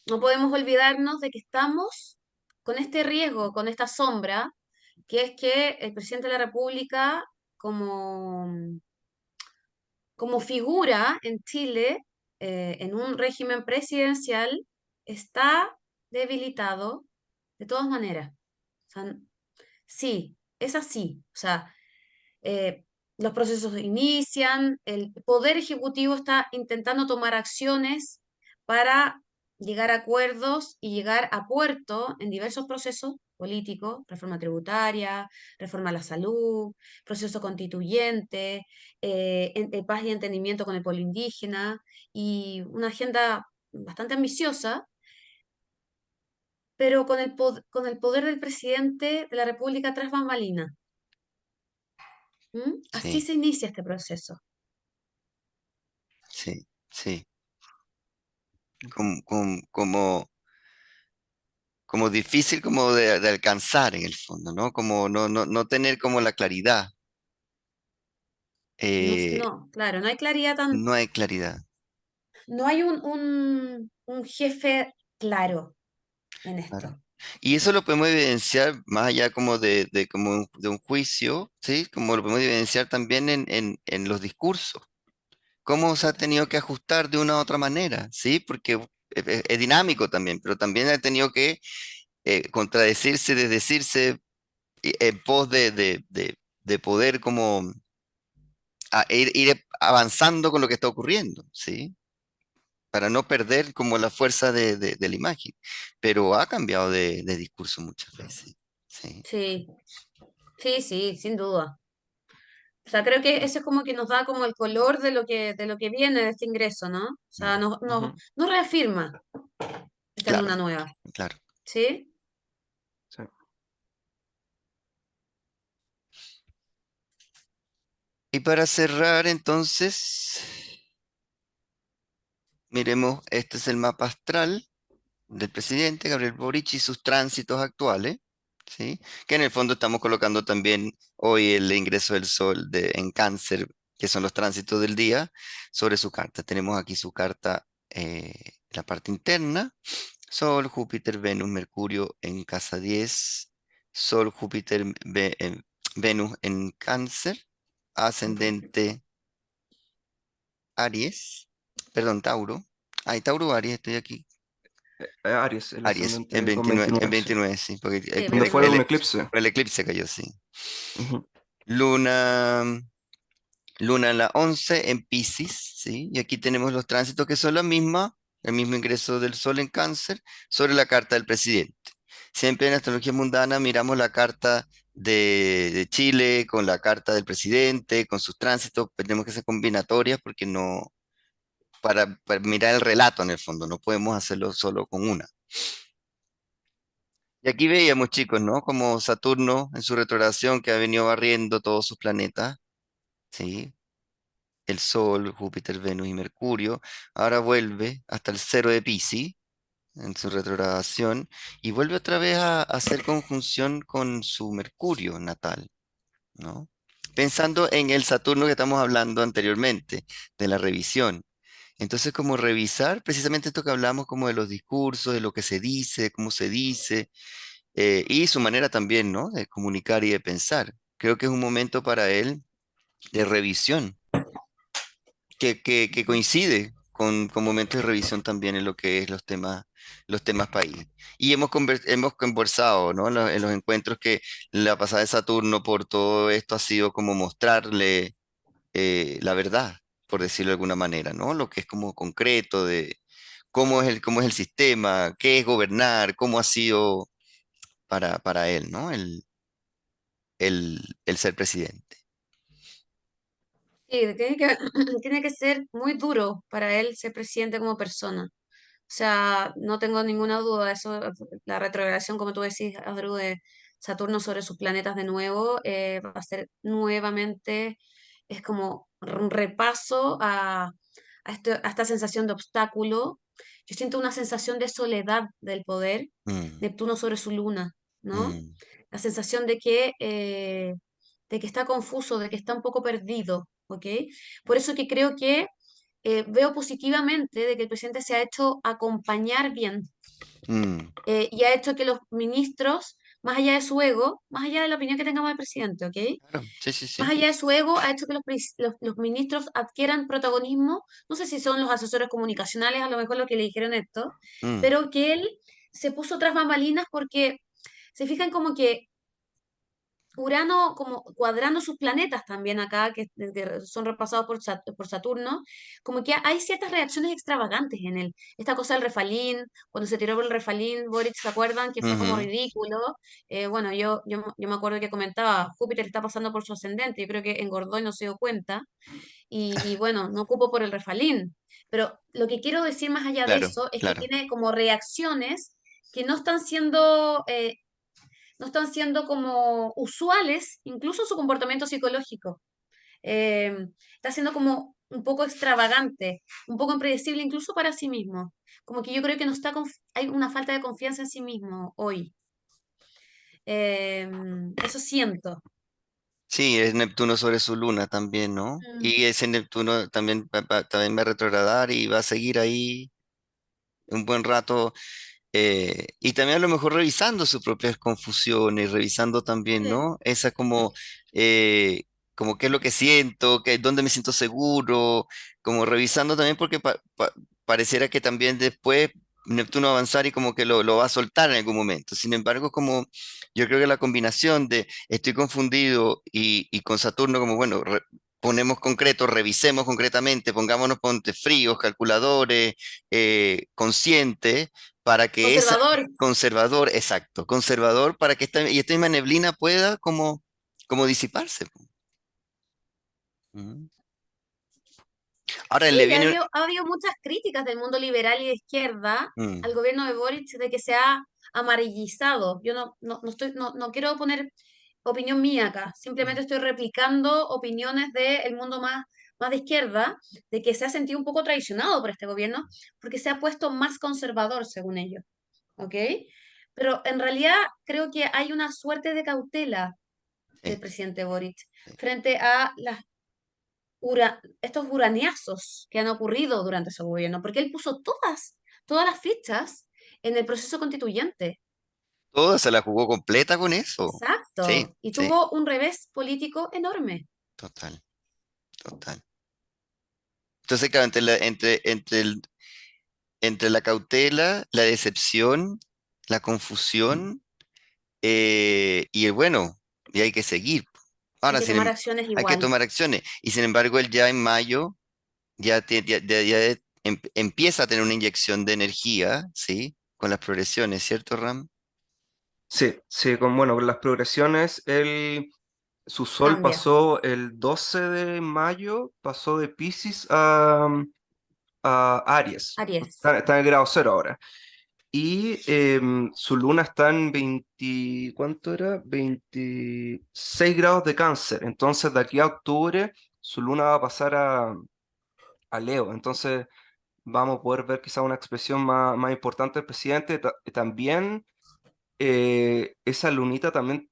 no podemos olvidarnos de que estamos con este riesgo, con esta sombra, que es que el presidente de la República, como, como figura en Chile, en un régimen presidencial, está debilitado de todas maneras. O sea, sí, es así. O sea, eh, los procesos inician, el Poder Ejecutivo está intentando tomar acciones para llegar a acuerdos y llegar a puerto en diversos procesos políticos, reforma tributaria, reforma a la salud, proceso constituyente, paz y entendimiento con el pueblo indígena y una agenda bastante ambiciosa, pero con el poder del presidente de la República tras bambalina. ¿Mm? Así sí, se inicia este proceso. sí, sí. Como, como difícil como de alcanzar en el fondo, ¿no? Como no tener como la claridad. No, Eh, no, claro, no hay claridad no hay claridad. no hay un jefe claro en Claro. esto. Y eso lo podemos evidenciar más allá como de un juicio, ¿sí? Como lo podemos evidenciar también en los discursos. Cómo se ha tenido que ajustar de una u otra manera, ¿sí? Porque es dinámico también, pero también ha tenido que contradecirse, desdecirse en pos de poder como ir avanzando con lo que está ocurriendo, ¿sí? Para no perder como la fuerza de la imagen. Pero ha cambiado de discurso muchas veces, ¿sí? Sí, sí, sí, sin duda. O sea, creo que eso es como que nos da como el color de lo que viene de este ingreso, ¿no? O sea, Mm, ujú, nos reafirma esta claro, luna nueva, claro. ¿sí? sí. Y para cerrar, entonces, miremos, este es el mapa astral del presidente Gabriel Boric y sus tránsitos actuales, ¿sí? Que en el fondo estamos colocando también hoy el ingreso del Sol en Cáncer, que son los tránsitos del día, sobre su carta. Tenemos aquí su carta, la parte interna, Sol, Júpiter, Venus, Mercurio en casa 10, Sol, Júpiter, Venus en Cáncer, ascendente Aries, perdón, Tauro. Ay, Tauro, Aries, estoy aquí. Aries, el Aries, ascendente con en 29 sí. 29 sí, porque Sí, Cuando fue 29. un eclipse. por el eclipse cayó, sí. Ujú, Luna, Luna en la 11 en Piscis, ¿sí? Y aquí tenemos los tránsitos que son la misma, el mismo ingreso del Sol en Cáncer sobre la carta del presidente. Siempre en astrología mundana miramos la carta de Chile con la carta del presidente, con sus tránsitos, tenemos que ser combinatorias porque no, para mirar el relato en el fondo, no podemos hacerlo solo con una. Y aquí veíamos, chicos, ¿no? Como Saturno en su retrogradación que ha venido barriendo todos sus planetas, ¿sí? El Sol, Júpiter, Venus y Mercurio. Ahora vuelve hasta el cero de Piscis en su retrogradación y vuelve otra vez a hacer conjunción con su Mercurio natal, ¿no? Pensando en el Saturno que estamos hablando anteriormente, de la revisión. Entonces, como revisar precisamente esto que hablamos como de los discursos, de lo que se dice, cómo se dice, y su manera también, ¿no? De comunicar y de pensar. Creo que es un momento para él de revisión, que coincide con momentos de revisión también en lo que es los temas país. Y hemos conversado, ¿no? En los encuentros que la pasada de Saturno por todo esto ha sido como mostrarle la verdad, por decirlo de alguna manera, ¿no? Lo que es como concreto de cómo es el sistema, qué es gobernar, cómo ha sido para él, ¿no? El ser presidente. Sí, tiene que ser muy duro para él ser presidente como persona. O sea, no tengo ninguna duda, eso, la retrogradación, como tú decís, Andrew, de Saturno sobre sus planetas de nuevo, va a ser nuevamente, es como un repaso a esta sensación de obstáculo. Yo siento una sensación de soledad del poder, Mm, Neptuno sobre su luna, ¿no? mm, La sensación de que está confuso, de que está un poco perdido, ¿ok? Por eso que creo que veo positivamente de que el presidente se ha hecho acompañar bien mm. y ha hecho que los ministros, más allá de su ego, más allá de la opinión que tengamos del presidente, ¿ok? Claro, sí, sí, Más sí. allá de su ego, ha hecho que los ministros adquieran protagonismo. No sé si son los asesores comunicacionales, a lo mejor lo que le dijeron esto, Mm, pero que él se puso tras bambalinas porque se fijan como que Urano como cuadrando sus planetas también acá, que son repasados por Saturno, como que hay ciertas reacciones extravagantes en él. Esta cosa del refalín, cuando se tiró por el refalín, Boric, ¿se acuerdan? Que fue como ujú. ridículo. Bueno, yo me acuerdo que comentaba, Júpiter está pasando por su ascendente, yo creo que engordó y no se dio cuenta, y bueno, no ocupo por el refalín. Pero lo que quiero decir más allá de Claro, eso es que claro. tiene como reacciones que no están siendo como usuales, incluso en su comportamiento psicológico. Está siendo como un poco extravagante, un poco impredecible incluso para sí mismo. Como que yo creo que no hay una falta de confianza en sí mismo hoy. Eh, Eso siento. Sí, es Neptuno sobre su luna también, ¿no? Mm. Y ese Neptuno también también va a retrogradar y va a seguir ahí un buen rato. Y también a lo mejor revisando sus propias confusiones, revisando también, Sí. ¿no? Esa eh, como qué es lo que siento, dónde me siento seguro, como revisando también porque pareciera que también después Neptuno va a avanzar y como que lo va a soltar en algún momento. Sin embargo, como yo creo que la combinación de estoy confundido y con Saturno como, bueno, ponemos concreto, revisemos concretamente, pongámonos ponte fríos, calculadores, conscientes para que esa Conservador. conservador, exacto, conservador para que esta misma neblina pueda como disiparse. Mm. Ahora Sí, le ha viene, habido, ha habido muchas críticas del mundo liberal y de izquierda al mm, gobierno de Boric de que se ha amarillizado. Yo no quiero poner opinión mía acá, simplemente estoy replicando opiniones del mundo más de izquierda, de que se ha sentido un poco traicionado por este gobierno, porque se ha puesto más conservador, según ellos, ¿ok? Pero en realidad creo que hay una suerte de cautela del sí, presidente Boric sí. frente a estos urañazos que han ocurrido durante su gobierno, porque él puso todas las fichas en el proceso constituyente. Toda se la jugó completa con eso. Sí, Exacto. Y sí, tuvo un revés político enorme. total, total. Entonces, claro, entre la cautela, la decepción, la confusión, y el bueno, y hay que seguir. Hay Ahora, que tomar acciones hay que igual. tomar acciones. Y sin embargo, él ya en mayo ya empieza a tener una inyección de energía, ¿sí? Con las progresiones, ¿cierto, Ram? Sí, sí, bueno, con las progresiones, su sol Cambia. pasó el 12 de mayo, pasó de Piscis a Aries. Aries. Está en el grado cero ahora. Y su luna está en 20, ¿cuánto era? 26 grados de cáncer. Entonces, de aquí a octubre, su luna va a pasar a Leo. Entonces, vamos a poder ver quizá una expresión más importante del presidente. También, esa lunita también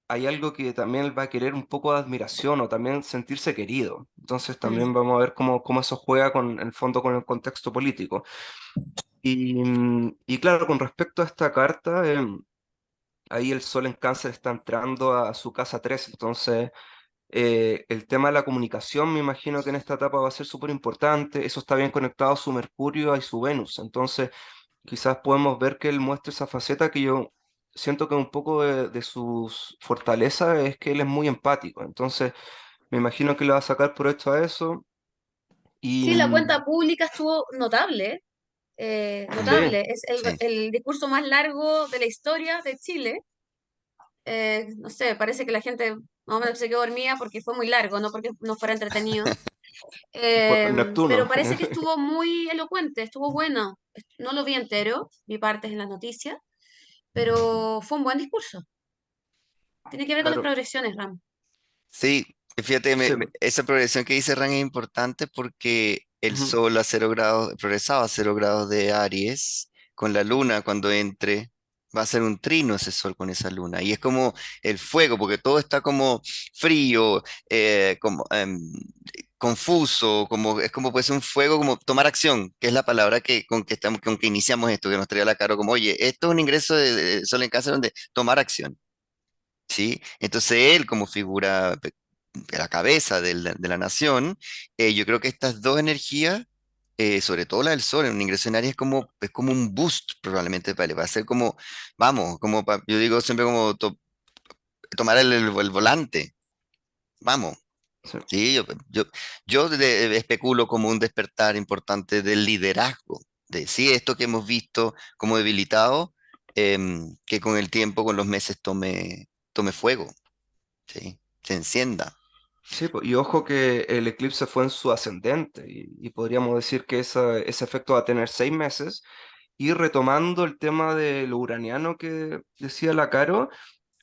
hay algo que también él va a querer un poco de admiración o también sentirse querido. Entonces, también Mm. vamos a ver cómo eso juega con, en el fondo, con el contexto político. Y claro, con respecto a esta carta, ahí el Sol en Cáncer está entrando a su casa 3, entonces el tema de la comunicación me imagino que en esta etapa va a ser súper importante, eso está bien conectado a su Mercurio y su Venus, entonces quizás podemos ver que él muestra esa faceta que yo siento que un poco de sus fortalezas es que él es muy empático, entonces me imagino que le va a sacar provecho a eso y Sí, la cuenta pública estuvo notable. sí, Notable. Es el, Sí. el discurso más largo de la historia de Chile. No sé, parece que la gente más o menos se quedó dormida porque fue muy largo, no porque no fuera entretenido. Por Neptuno. Pero parece que estuvo muy elocuente, estuvo bueno. No lo vi entero, vi partes en las noticias, pero fue un buen discurso. Tiene que ver con las Claro, progresiones, Ram. Sí, fíjate, sí. esa progresión que dice Ran es importante porque el Ujú, Sol a 0 grados, progresaba a 0 grados de Aries con la Luna cuando entre. Va a ser un trino ese Sol con esa Luna. Y es como el fuego, porque todo está como frío, como confuso, como, es como puede ser un fuego, como tomar acción, que es la palabra con que iniciamos esto, que nos traía la cara, como, oye, esto es un ingreso de Sol en casa donde tomar acción. ¿Sí? Entonces él como figura de la cabeza de la nación, yo creo que estas dos energías, sobre todo la del sol en un ingreso en Aries, es como un boost probablemente para él, va a ser como, vamos, como yo digo siempre como tomar el volante, vamos. sí. Sí, yo, especulo como un despertar importante del liderazgo, de sí, esto que hemos visto como debilitado, que con el tiempo, con los meses tome fuego. Sí, se encienda. Sí, y ojo que el eclipse fue en su ascendente y podríamos decir que ese efecto va a tener 6 meses. Y retomando el tema de lo uraniano que decía la Caro,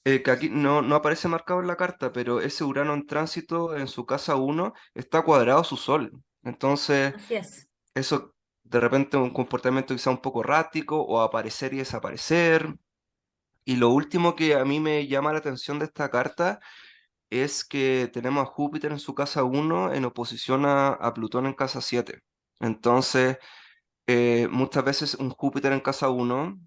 que aquí no aparece marcado en la carta, pero ese Urano en tránsito en su casa uno está cuadrado a su Sol. Entonces, Así es. eso de repente un comportamiento quizá un poco errático o aparecer y desaparecer. Y lo último que a mí me llama la atención de esta carta es que tenemos a Júpiter en su casa uno en oposición a Plutón en casa 7. Entonces, muchas veces un Júpiter en casa uno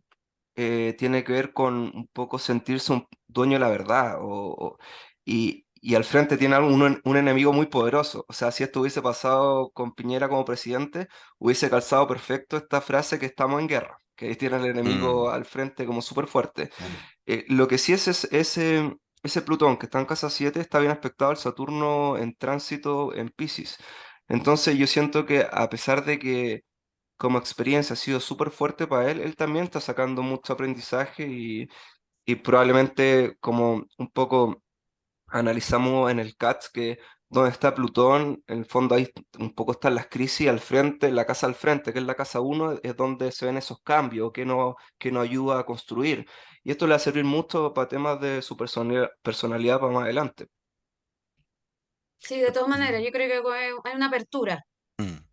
tiene que ver con un poco sentirse un dueño de la verdad y al frente tiene un enemigo muy poderoso. O sea, si esto hubiese pasado con Piñera como presidente, hubiese calzado perfecto esta frase que estamos en guerra, que tiene el Mm, enemigo al frente como súper fuerte. claro. Lo que sí es ese Plutón que está en casa 7 está bien aspectado al Saturno en tránsito en Piscis. Entonces yo siento que a pesar de que como experiencia ha sido súper fuerte para él, él también está sacando mucho aprendizaje y probablemente como un poco analizamos en el CATS que donde está Plutón, en el fondo ahí un poco están las crisis al frente, la casa al frente, que es la casa uno, es donde se ven esos cambios que nos ayuda a construir. Y esto le va a servir mucho para temas de su personalidad para más adelante. Sí, de todas maneras, yo creo que hay una apertura. Mm. Más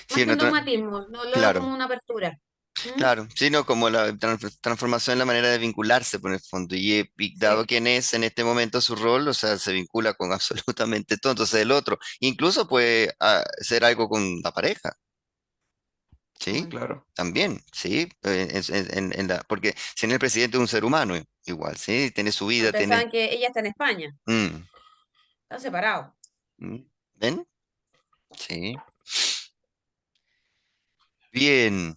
Sí, que un dogmatismo, lo veo claro, como una apertura. ¿Mm? claro, sino como la transformación en la manera de vincularse por el fondo. Y dado Sí, quién es en este momento su rol, o sea, se vincula con absolutamente todo. Entonces el otro, incluso puede ser algo con la pareja, ¿sí? mm. Claro, También, ¿sí? Porque si no el presidente es un ser humano, igual, ¿sí? Tiene su Bueno, vida, ustedes tiene... saben que ella está en España, Mm, está separado. ¿Ven? Sí. Bien.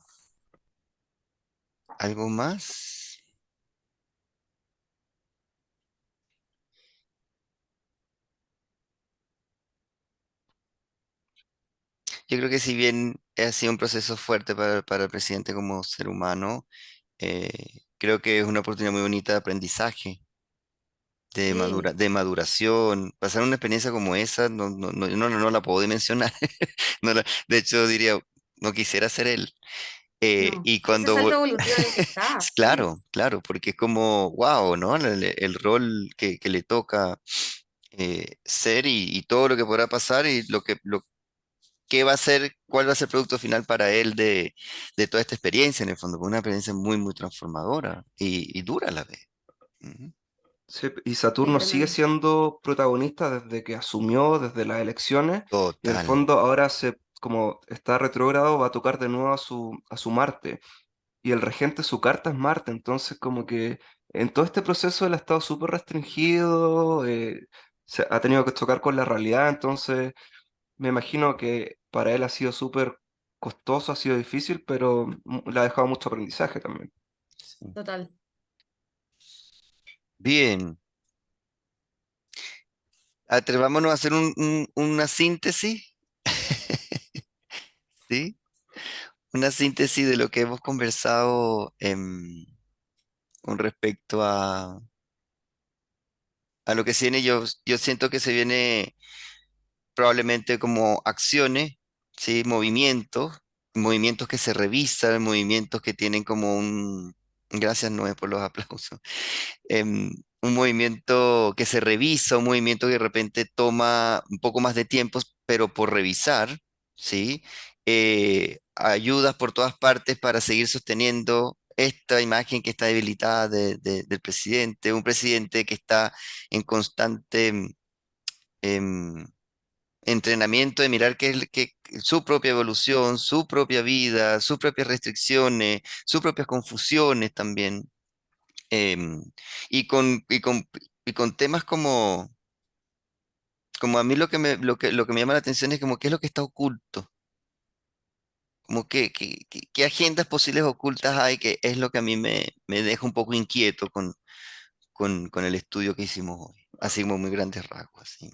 ¿Algo más? Yo creo que si bien ha sido un proceso fuerte para el presidente como ser humano, eh, creo que es una oportunidad muy bonita de aprendizaje, Sí, de maduración. Pasar una experiencia como esa, no la puedo dimensionar. De hecho, diría, no quisiera ser él. no. Y Ese cuando... salto evolutivo en el que está, sí, Claro, claro, porque es como, wow, ¿no? El rol que le toca ser y todo lo que podrá pasar y lo qué va a ser, cuál va a ser el producto final para él de toda esta experiencia, en el fondo, porque una experiencia muy, muy transformadora y dura a la vez. Ujú. sí, y sí, Saturno sigue tremendo. siendo protagonista desde que asumió, desde las elecciones, y en el Total. fondo ahora como está retrógrado, va a tocar de nuevo a su Marte. Y el regente, su carta es Marte, entonces como que en todo este proceso él ha estado súper restringido, ha tenido que chocar con la realidad, entonces me imagino que para él ha sido súper costoso, ha sido difícil, pero le ha dejado mucho aprendizaje también. Sí. Total. Bien, atrevámonos a hacer una síntesis, ¿sí? Una síntesis de lo que hemos conversado con respecto a a lo que se viene, yo siento que se viene probablemente como acciones, ¿sí? Movimientos que se revisan, movimientos que tienen como un, gracias Noé por los aplausos, em, un movimiento que se revisa, un movimiento que de repente toma un poco más de tiempo, pero por revisar, ¿sí? Ayudas por todas partes para seguir sosteniendo esta imagen que está debilitada del presidente, un presidente que está en constante em, entrenamiento de mirar su propia evolución, su propia vida, sus propias restricciones, sus propias confusiones también. em, y con temas como a mí lo que me llama la atención es como qué es lo que está oculto, como qué agendas posibles ocultas hay, que es lo que a mí me deja un poco inquieto con el estudio que hicimos hoy, así como muy grandes rasgos, así.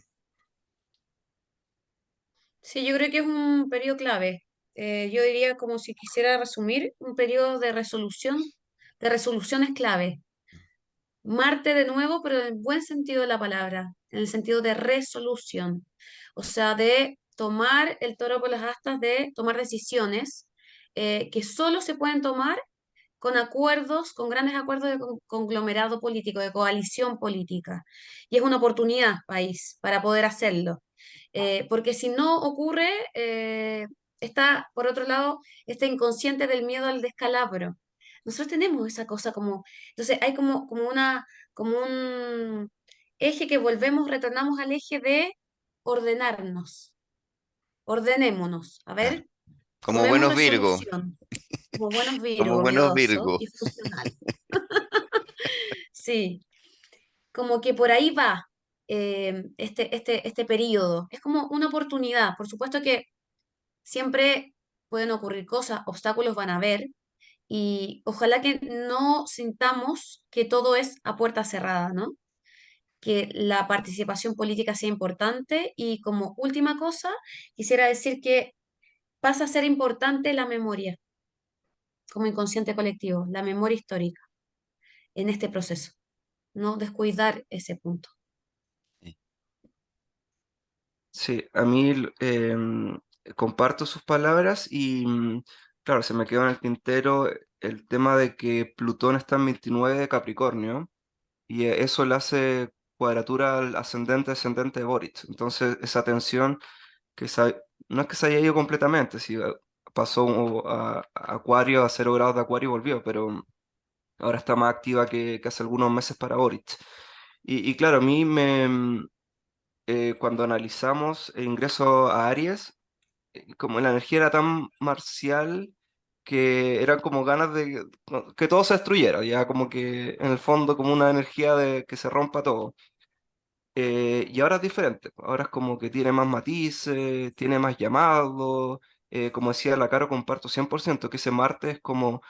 Sí, yo creo que es un periodo clave. Yo diría como si quisiera resumir, un periodo de resoluciones clave. Marte de nuevo, pero en el buen sentido de la palabra, en el sentido de resolución. O sea, de tomar el toro por las astas, de tomar decisiones que solo se pueden tomar con acuerdos, con grandes acuerdos de conglomerado político, de coalición política. Y es una oportunidad, país, para poder hacerlo. Porque si no ocurre, está, por otro lado, este inconsciente del miedo al descalabro. Nosotros tenemos esa cosa como, entonces hay como un eje que volvemos, retornamos al eje de ordenarnos, ordenémonos, a Claro. ver, Como tomemos buenos Virgo, resolución, como buenos como Virgo, buenos miedoso Virgo. y funcional. Sí, como que por ahí va este periodo. Es como una oportunidad. Por supuesto que siempre pueden ocurrir cosas, obstáculos van a haber, y ojalá que no sintamos que todo es a puerta cerrada, ¿no? Que la participación política sea importante y como última cosa, quisiera decir que pasa a ser importante la memoria como inconsciente colectivo, la memoria histórica en este proceso, no descuidar ese punto. Sí, a mí comparto sus palabras y claro, se me quedó en el tintero el tema de que Plutón está en 29 de Capricornio y eso le hace cuadratura al ascendente de Boric. Entonces esa tensión no es que se haya ido completamente, sí, pasó a Acuario, a 0 grados de Acuario y volvió, pero ahora está más activa que hace algunos meses para Boric. Y claro, a mí cuando analizamos el ingreso a Aries, como la energía era tan marcial que eran como ganas de que todo se destruyera, ya como que en el fondo como una energía de que se rompa todo. Y ahora es diferente, ahora es como que tiene más matices, tiene más llamados, como decía la Caro, comparto 100% que ese Marte es como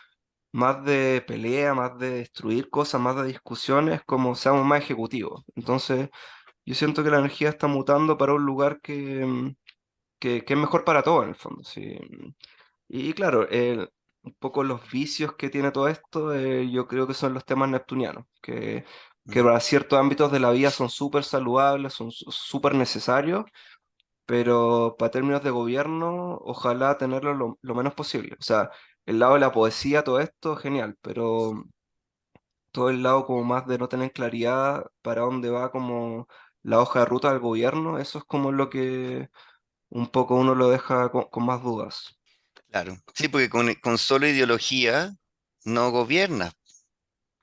más de pelea, más de destruir cosas, más de discusiones, como seamos más ejecutivos. Entonces, yo siento que la energía está mutando para un lugar que es mejor para todos en el fondo, sí. Y claro, un poco los vicios que tiene todo esto, yo creo que son los temas neptunianos, que Mm. para ciertos ámbitos de la vida son súper saludables, son súper necesarios, pero para términos de gobierno, ojalá tenerlo lo menos posible. O sea, el lado de la poesía, todo esto, genial, pero todo el lado como más de no tener claridad para dónde va como la hoja de ruta del gobierno, eso es como lo que un poco uno lo deja con más dudas. Claro, sí, porque con solo ideología no gobierna.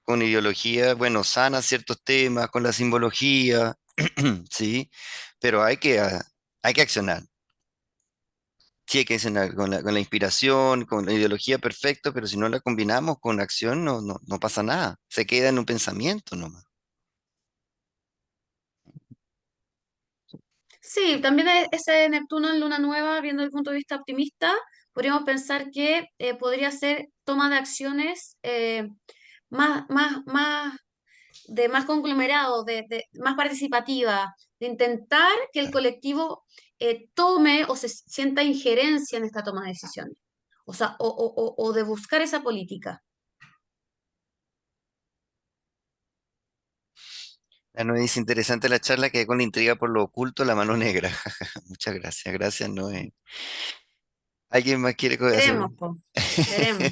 Con ideología, bueno, sana ciertos temas, con la simbología, sí, pero hay que accionar. Sí, hay que accionar con la inspiración, con la ideología, perfecto, pero si no la combinamos con acción, no pasa nada. Se queda en un pensamiento nomás. Sí, también ese Neptuno en Luna Nueva, viendo el punto de vista optimista, podríamos pensar que podría ser toma de acciones más de más conglomerado, de más participativa, de intentar que el Claro, colectivo tome o se sienta injerencia en esta toma de decisiones. O sea, o de buscar esa política. Ya no es interesante la charla, quedé con la intriga por lo oculto, la mano negra. Muchas gracias, gracias, Noé. ¿Alguien más quiere hacer? Veremos, po, veremos.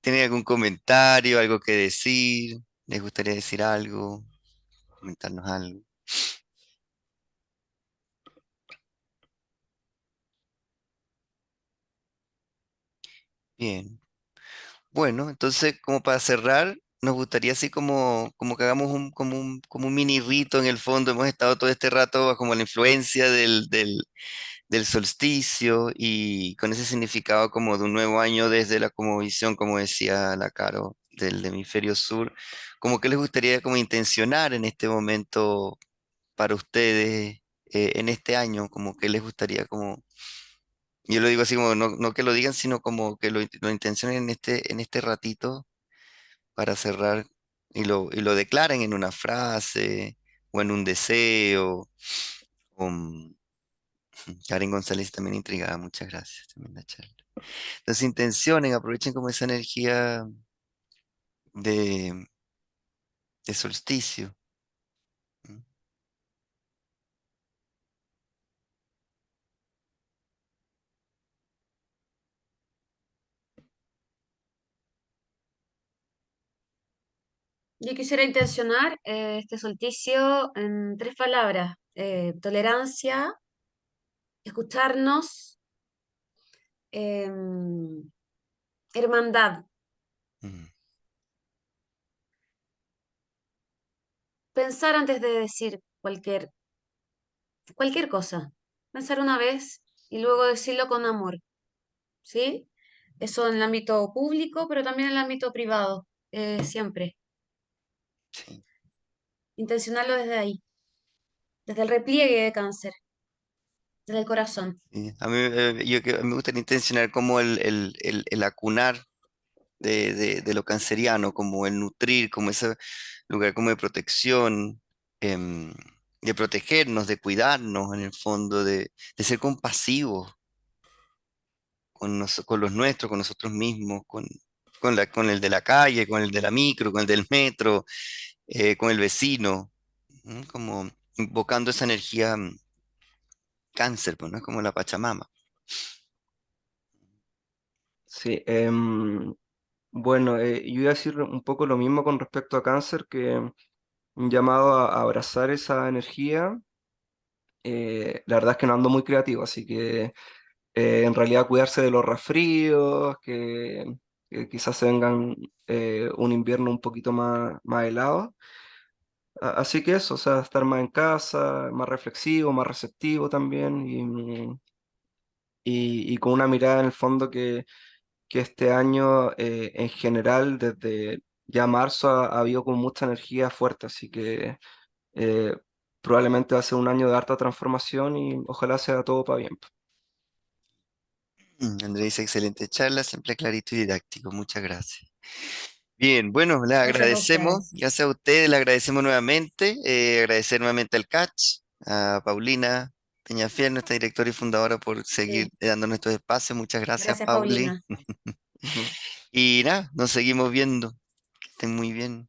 ¿Tiene algún comentario, algo que decir? ¿Les gustaría decir algo? Comentarnos algo. Bien. Bueno, entonces, como para cerrar, nos gustaría así como que hagamos como un mini rito en el fondo. Hemos estado todo este rato bajo como la influencia del solsticio y con ese significado como de un nuevo año desde la como visión, como decía la Caro, del hemisferio sur. Como que les gustaría como intencionar en este momento para ustedes en este año, como que les gustaría como, yo lo digo así como, no que lo digan, sino como que lo intencionen en este ratito para cerrar y lo declaren en una frase o en un deseo. O, Karen González también intrigada, muchas gracias. Tremenda charla. Entonces intencionen, aprovechen como esa energía de, de solsticio. ¿Mm? Yo quisiera intencionar este solsticio en tres palabras. Tolerancia, escucharnos, em, hermandad. Mm, Pensar antes de decir cualquier cosa. Pensar una vez y luego decirlo con amor, ¿sí? Eso en el ámbito público, pero también en el ámbito privado, siempre. sí, Intencionarlo desde ahí, desde el repliegue de cáncer, desde el corazón. sí. A mí me gustaría intencionar como el acunar de lo canceriano, como el nutrir, como ese lugar como de protección, em, de protegernos, de cuidarnos en el fondo, de ser compasivos con los nuestros, con nosotros mismos, con el de la calle, con el de la micro, con el del metro, con el vecino, como invocando esa energía cáncer, pues, ¿no? Como la Pachamama. Sí, bueno, yo iba a decir un poco lo mismo con respecto a cáncer, que un llamado a abrazar esa energía. La verdad es que no ando muy creativo, así que en realidad cuidarse de los resfríos, que quizás se vengan un invierno un poquito más helado. Así que eso, o sea, estar más en casa, más reflexivo, más receptivo también y con una mirada en el fondo que este año en general, desde ya marzo, ha habido con mucha energía fuerte, así que eh, probablemente va a ser un año de harta transformación y ojalá sea todo para bien. Andrés dice, excelente charla, siempre clarito y didáctico, muchas gracias. Bien, bueno, les Gracias a agradecemos, ustedes. gracias a ustedes, le agradecemos nuevamente, agradecer nuevamente al CACH, a Paulina Peñafiel, nuestra directora y fundadora, por seguir Sí, dándonos estos espacios, muchas gracias, gracias, Pauli. Paulina. Ujú. Y nada, nos seguimos viendo, que estén muy bien.